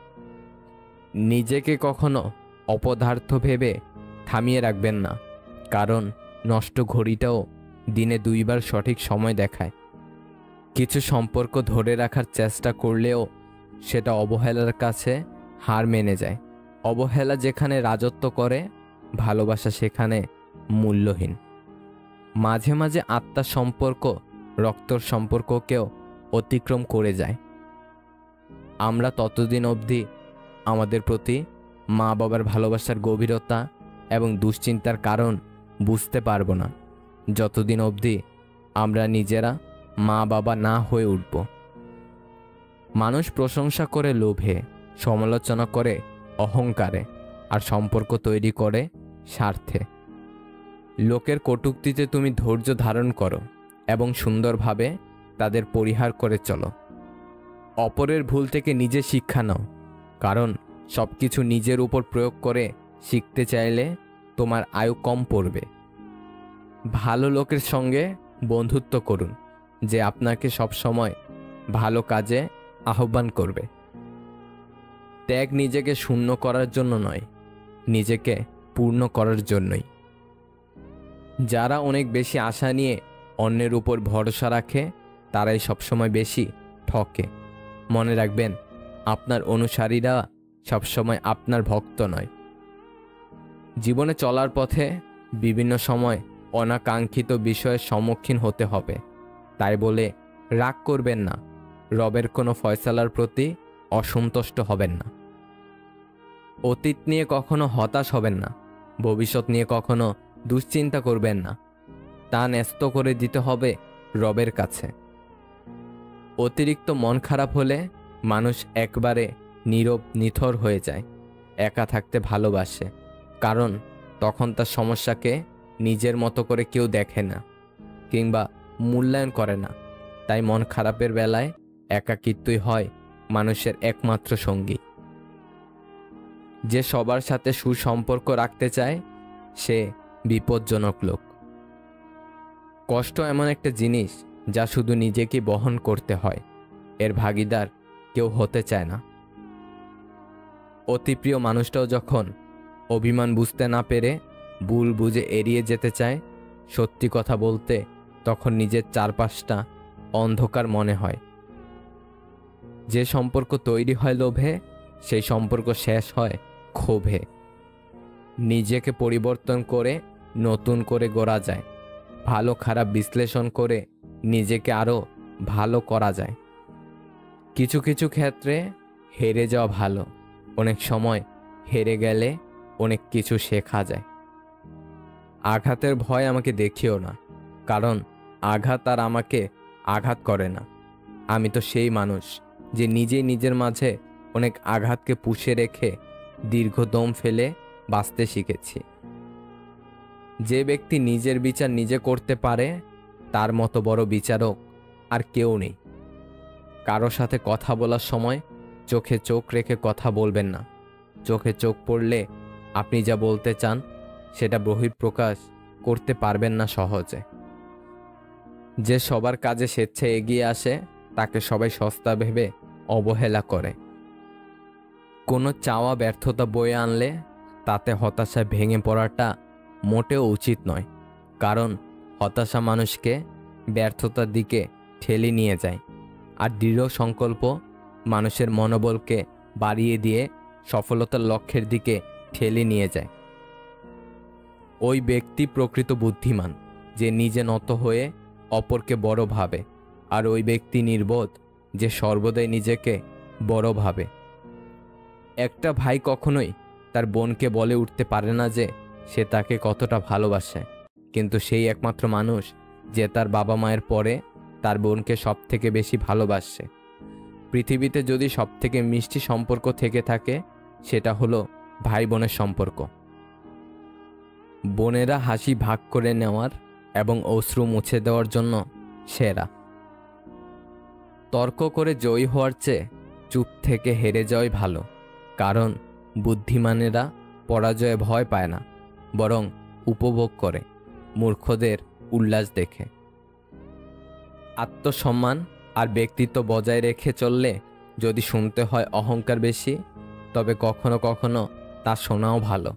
নিজেকে কখনো অপদার্থ ভেবে থামিয়ে রাখবেন না, কারণ নষ্ট ঘড়িটাও দিনে 2 বার সঠিক সময় দেখায়। কিছু সম্পর্ক ধরে রাখার চেষ্টা করলেও সেটা অবহেলার কাছে হার মেনে যায়। অবহেলা যেখানে রাজত্ব করে, ভালোবাসা সেখানে মূল্যহীন। মাঝে মাঝে আত্মার সম্পর্ক রক্তর সম্পর্ককেও অতিক্রম করে যায়। আমরা ততদিন অবধি আমাদের প্রতি মা বাবার ভালোবাসার গভীরতা এবং দুশ্চিন্তার কারণ বুঝতে পারবো না, যতদিন অবধি আমরা নিজেরা মা বাবা না হয়ে উঠব। মানুষ প্রশংসা করে লোভে, সমালোচনা করে অহংকারে, আর সম্পর্ক তৈরি করে স্বার্থে। লোকের কটূক্তিতে তুমি ধৈর্য ধারণ করো এবং সুন্দরভাবে তাদের পরিহার করে চলো। অপরের ভুল থেকে নিজে শিক্ষা নাও, কারণ সব কিছু নিজের উপর প্রয়োগ করে শিখতে চাইলে তোমার আয়ু কম পড়বে। ভালো লোকের সঙ্গে বন্ধুত্ব করুন, যে আপনাকে সবসময় ভালো কাজে আহ্বান করবে। ত্যাগ নিজেকে শূন্য করার জন্য নয়, নিজেকে পূর্ণ করার জন্যই। যারা অনেক বেশি আশা নিয়ে অন্যের উপর ভরসা রাখে, তারাই সবসময় বেশি ঠকে। মনে রাখবেন, আপনার অনুসারীরা সবসময় আপনার ভক্ত নয়। জীবনে চলার পথে বিভিন্ন সময় অনাকাঙ্ক্ষিত বিষয়ের সম্মুখীন হতে হবে, তাই বলে রাগ করবেন না, রবের কোনো ফয়সালার প্রতি অসন্তুষ্ট হবেন না। অতীত নিয়ে কখনো হতাশ হবেন না, ভবিষ্যৎ নিয়ে কখনো দুশ্চিন্তা করবেন না। তা ন্যস্ত করে দিতে হবে রবের কাছে। অতিরিক্ত মন খারাপ হলে মানুষ একবারে নীরব নিথর হয়ে যায়, একা থাকতে ভালোবাসে, কারণ তখন তার সমস্যাকে নিজের মতো করে কেউ দেখে না কিংবা মূল্যায়ন করে না। তাই মন খারাপের বেলায় একাকিত্বই হয় মানুষের একমাত্র সঙ্গী। যে সবার সাথে সুসম্পর্ক রাখতে চায়, সে বিপজ্জনক লোক। কষ্ট এমন একটা জিনিস যা শুধু নিজেকে বহন করতে হয়, এর ভাগিদার কেউ হতে চায় না। অতি প্রিয় মানুষটাও যখন অভিমান বুঝতে না পেরে ভুল বুঝে এড়িয়ে যেতে চায় সত্যি কথা বলতে, তখন নিজের চারপাশটা অন্ধকার মনে হয়। যে সম্পর্ক তৈরি হয় লোভে, সেই সম্পর্ক শেষ হয় ক্ষোভে। নিজেকে পরিবর্তন করে নতুন করে গড়া যায়, ভালো খারাপ বিশ্লেষণ করে নিজেকে আরও ভালো করা যায়। কিছু কিছু ক্ষেত্রে হেরে যাওয়া ভালো, অনেক সময় হেরে গেলে অনেক কিছু শেখা যায়। আঘাতের ভয় আমাকে দেখিও না, কারণ আঘাত আর আমাকে আঘাত করে না। আমি তো সেই মানুষ যে নিজেই নিজের মাঝে অনেক আঘাতকে পুষে রেখে দীর্ঘ দম ফেলে বাঁচতে শিখেছি। যে ব্যক্তি নিজের বিচার নিজে করতে পারে, তার মতো বড় বিচারক আর কেউ নেই। কারো সাথে কথা বলার সময় চোখে চোখ রেখে কথা বলবেন না। চোখে চোখ পড়লে আপনি যা বলতে চান সেটা বহিঃপ্রকাশ করতে পারবেন না সহজে। যে সবার কাজে স্বেচ্ছায় এগিয়ে আসে, তাকে সবাই সস্তা ভেবে অবহেলা করে। কোনো চাওয়া ব্যর্থতা বয়ে আনলে তাতে হতাশায় ভেঙে পড়াটা মোটেও উচিত নয়, কারণ হতাশা মানুষকে ব্যর্থতার দিকে ঠেলে নিয়ে যায়, আর দৃঢ় সংকল্প মানুষের মনোবলকে বাড়িয়ে দিয়ে সফলতার লক্ষ্যের দিকে ঠেলে নিয়ে যায়। ওই ব্যক্তি প্রকৃত বুদ্ধিমান, যে নিজে নত হয়ে অপরকে বড় ভাবে, আর ওই ব্যক্তি নির্বোধ, যে সর্বদাই নিজেকে বড় ভাবে। একটা ভাই কখনোই তার বোনকে বলে উঠতে পারে না যে সে তাকে কতটা ভালোবাসে, কিন্তু সেই একমাত্র মানুষ যে তার বাবা মায়ের পরে তার বোনকে সব থেকে বেশি ভালোবাসে। পৃথিবীতে যদি সব থেকে মিষ্টি সম্পর্ক থেকে থাকে, সেটা হলো ভাই বোনের সম্পর্ক। বোনেরা হাসি ভাগ করে নেওয়ার এবং অশ্রু মুছে দেওয়ার জন্য সেরা। তর্ক করে জয়ী হওয়ার চেয়ে চুপ থেকে হেরে যাওয়াই ভালো, কারণ বুদ্ধিমানেরা পরাজয়ে ভয় পায় না, বরং উপভোগ করে মূর্খদের উল্লাস দেখে। আত্মসম্মান আর ব্যক্তিত্ব বজায় রেখে চললে যদি শুনতে হয় অহংকার বেশি, তবে কখনো কখনো তা শোনাও ভালো।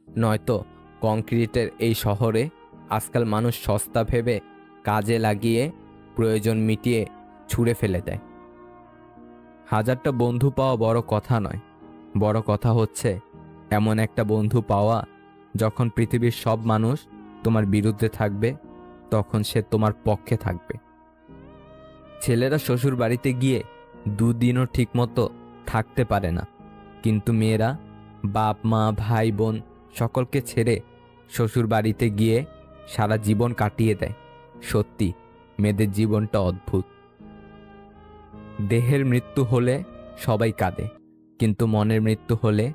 নয়তো কংক্রিটের এই শহরে আজকাল মানুষ সস্তা ভেবে কাজে লাগিয়ে প্রয়োজন মিটিয়ে ছুঁড়ে ফেলে দেয়। হাজারটা বন্ধু পাওয়া বড় কথা নয়, বড় কথা হচ্ছে এমন একটা বন্ধু পাওয়া যখন পৃথিবীর সব মানুষ তোমার বিরুদ্ধে থাকবে তখন সে তোমার পক্ষে থাকবে। ছেলেরা শ্বশুর বাড়িতে গিয়ে দুদিনও ঠিকমতো থাকতে পারে না, কিন্তু মেয়েরা বাপ মা ভাই বোন সকলকে ছেড়ে শ্বশুর বাড়িতে গিয়ে সারা জীবন কাটিয়ে দেয়। সত্যি মেয়েদের জীবনটা অদ্ভুত। দেহের মৃত্যু হলে সবাই কাঁদে, কিন্তু মনের মৃত্যু হলে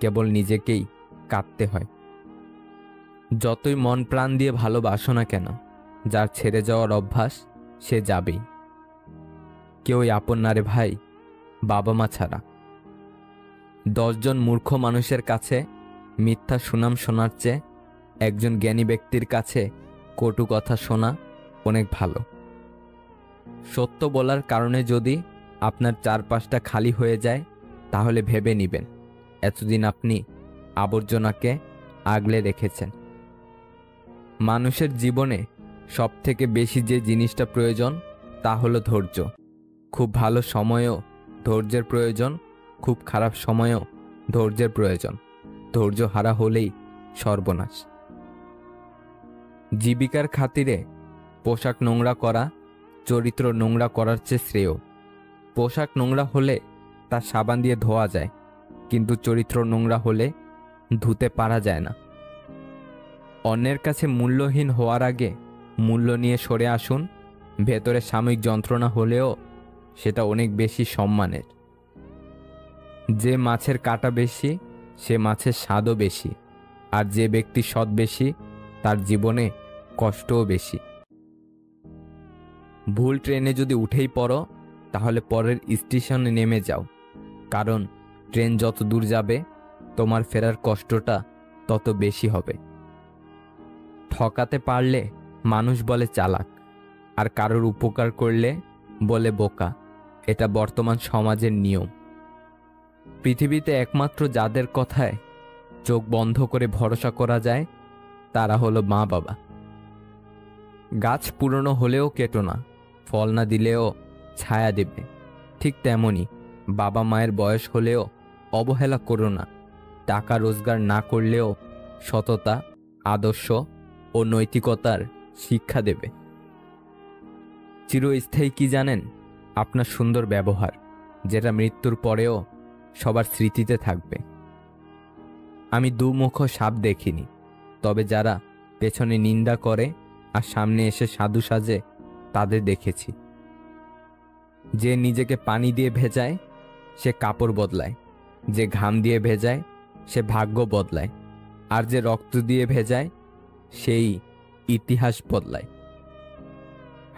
কেবল নিজেকেই কাঁদতে হয়। যতই মন প্রাণ দিয়ে ভালোবাসো না কেন, যার ছেড়ে যাওয়ার অভ্যাস সে যাবেই। কেউই আপন না রে ভাই, বাবা মা ছাড়া। 10 জন মূর্খ মানুষের কাছে মিথ্যা সুনাম শোনার চেয়ে একজন জ্ঞানী ব্যক্তির কাছে কটু কথা শোনা অনেক ভালো। সত্য বলার কারণে যদি আপনার চারপাশটা খালি হয়ে যায়, তাহলে ভেবে নেবেন এতদিন আপনি আবর্জনাকে আগলে রেখেছেন। মানুষের জীবনে সবথেকে বেশি যে জিনিসটা প্রয়োজন তা হলো ধৈর্য। খুব ভালো সময়েও ধৈর্যের প্রয়োজন, খুব খারাপ সময়েও ধৈর্যের প্রয়োজন। ধৈর্য হারা হলেই সর্বনাশ। জীবিকার খাতিরে পোশাক নোংরা করা চরিত্র নোংরা করার চেয়ে শ্রেয়। পোশাক নোংরা হলে তা সাবান দিয়ে ধোয়া যায়, কিন্তু চরিত্র নোংরা হলে ধুতে পারা যায় না। অন্যের কাছে মূল্যহীন হওয়ার আগে মূল্য নিয়ে সরে আসুন। ভেতরে সাময়িক যন্ত্রণা হলেও সেটা অনেক বেশি সম্মানের। যে মাছের কাঁটা বেশি সে মাছের স্বাদও বেশি, আর যে ব্যক্তি সৎ বেশি তার জীবনে কষ্টও বেশি। ভুল ট্রেনে যদি উঠেই পড়ো তাহলে পরের স্টেশনে নেমে যাও, কারণ ট্রেন যত দূর যাবে তোমার ফেরার কষ্টটা তত বেশি হবে। ঠকাতে পারলে মানুষ বলে চালাক, আর কারোর উপকার করলে বলে বোকা। এটা বর্তমান সমাজের নিয়ম। পৃথিবীতে একমাত্র যাদের কথায় চোখ বন্ধ করে ভরসা করা যায় তারা হলো মা বাবা। গাছ পুরনো হলেও কেটো না, ফল না দিলেও ছায়া দেবে। ঠিক তেমনি বাবা মায়ের বয়স হলেও অবহেলা করো না। টাকা রোজগার না করলেও সততা, আদর্শ ও নৈতিকতার শিক্ষা দেবে। চিরস্থায়ী কি জানেন? আপনার সুন্দর ব্যবহার, যেটা মৃত্যুর পরেও সবার স্মৃতিতে থাকবে। আমি দুমুখ সাপ দেখিনি, তবে যারা পেছনে নিন্দা করে আর সামনে এসে সাধু সাজে তাদের দেখেছি। যে নিজেকে পানি দিয়ে ভেজায় সে কাপড় বদলায়, যে ঘাম দিয়ে ভেজায় সে ভাগ্য বদলায়, আর যে রক্ত দিয়ে ভেজায় সেই ইতিহাস বদলায়।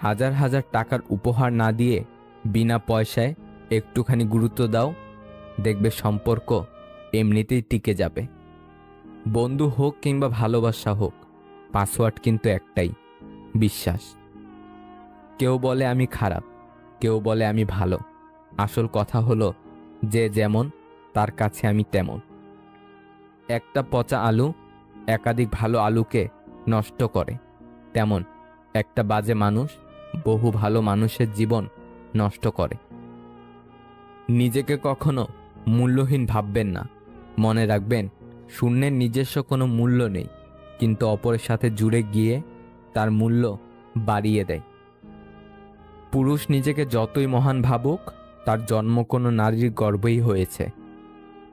হাজার হাজার টাকার উপহার না দিয়ে বিনা পয়সায় একটুখানি গুরুত্ব দাও, দেখবে সম্পর্ক এমনিতেই টিকে যাবে। বন্ধু হোক কিংবা ভালোবাসা হোক, পাসওয়ার্ড কিন্তু একটাই, বিশ্বাস। কেউ বলে আমি খারাপ, কেউ বলে আমি ভালো। আসল কথা হলো যে যেমন তার কাছে আমি তেমন। একটা পচা আলু একাধিক ভালো আলুকে নষ্ট করে, তেমন একটা বাজে মানুষ বহু ভালো মানুষের জীবন নষ্ট করে। নিজেকে কখনো মূল্যহীন ভাববেন না। মনে রাখবেন, শূন্যের নিজস্ব কোনো মূল্য নেই, কিন্তু অপরের সাথে জুড়ে গিয়ে তার মূল্য বাড়িয়ে দেয়। পুরুষ নিজেকে যতই মহান ভাবুক, তার জন্ম কোনো নারীর গর্ভেই হয়েছে।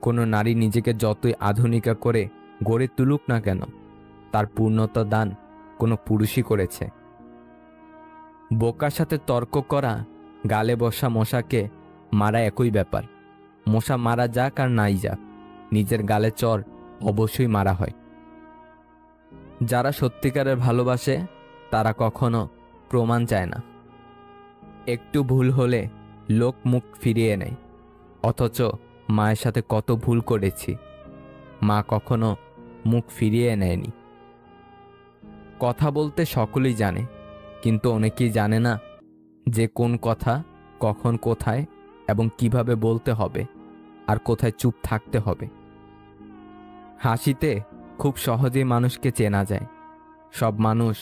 কোনো নারী নিজেকে যতই আধুনিকা করে গড়ে তুলুক না কেন, তার পূর্ণতা দান কোনো পুরুষই করেছে। বোকার সাথে তর্ক করা, গালে বসা মশাকে মারা একই ব্যাপার। মশা মারা যাক আর নাই যাক, নিজের গালে চর অবশ্যই মারা হয়। যারা সত্যিকারের ভালোবাসে তারা কখনো প্রমাণ চায় না। একটু ভুল হলে লোক মুখ ফিরিয়ে নেয়, অথচ মায়ের সাথে কত ভুল করেছি, মা কখনো মুখ ফিরিয়ে নেয়নি। কথা বলতে সকলেই জানে, কিন্তু অনেকেই জানে না যে কোন কথা কখন কোথায় এবং কিভাবে বলতে হবে আর কোথায় চুপ থাকতে হবে। হাসিতে খুব সহজেই মানুষকে চেনা যায়। সব মানুষ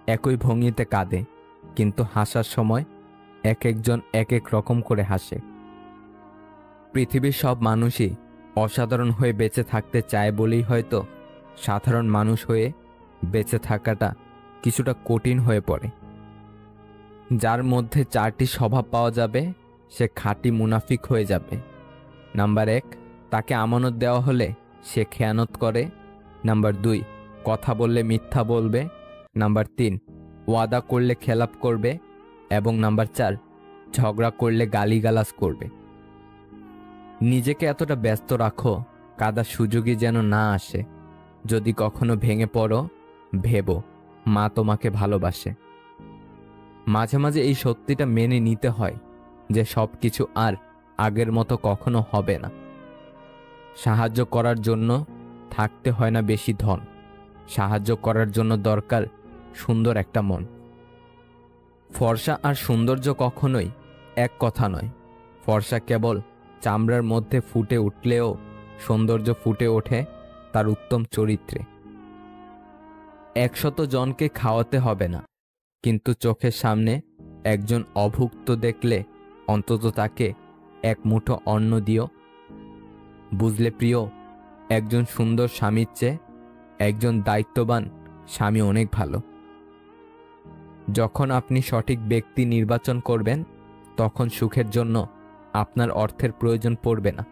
একই ভঙ্গিতে কাঁদে, কিন্তু হাসার সময় এক একজন এক এক রকম করে হাসে। পৃথিবীর সব মানুষই অসাধারণ হয়ে বেঁচে থাকতে চায় বলেই হয়তো সাধারণ মানুষ হয়ে বেঁচে থাকাটা কিছুটা কঠিন হয়ে পড়ে। যার মধ্যে 4টি স্বভাব পাওয়া যাবে সে খাঁটি মুনাফিক হয়ে যাবে। নাম্বার 1, তাকে আমানত দেওয়া হলে সে খেয়ানত করে। নাম্বার 2, কথা বললে মিথ্যা বলবে। নাম্বার 3, ওয়াদা করলে খেলাপ করবে। এবং নাম্বার 4, ঝগড়া করলে গালিগালাজ করবে। নিজেকে এতটা ব্যস্ত রাখো কাদার সুযোগই যেন না আসে। যদি কখনো ভেঙে পড়ো, ভেবো মা তোমাকে ভালোবাসে। মাঝে মাঝে এই সত্যিটা মেনে নিতে হয় যে সব কিছু আর আগের মতো কখনো হবে না। সাহায্য করার জন্য থাকতে হয় না বেশি ধন, সাহায্য করার জন্য দরকার সুন্দর একটা মন। ফর্সা আর সৌন্দর্য কখনোই এক কথা নয়। ফর্সা কেবল চামড়ার মধ্যে ফুটে উঠলেও সৌন্দর্য ফুটে ওঠে তার উত্তম চরিত্রে। 100 জনকে খাওয়াতে হবে না, কিন্তু চোখের সামনে একজন অভুক্ত দেখলে অন্তত তাকে এক মুঠো অন্ন দিও। বুঝলে প্রিয়, একজন সুন্দর স্বামীর চেয়ে একজন দায়িত্ববান স্বামী অনেক ভালো। যখন আপনি সঠিক ব্যক্তি নির্বাচন করবেন তখন সুখের জন্য আপনার অর্থের প্রয়োজন পড়বে না।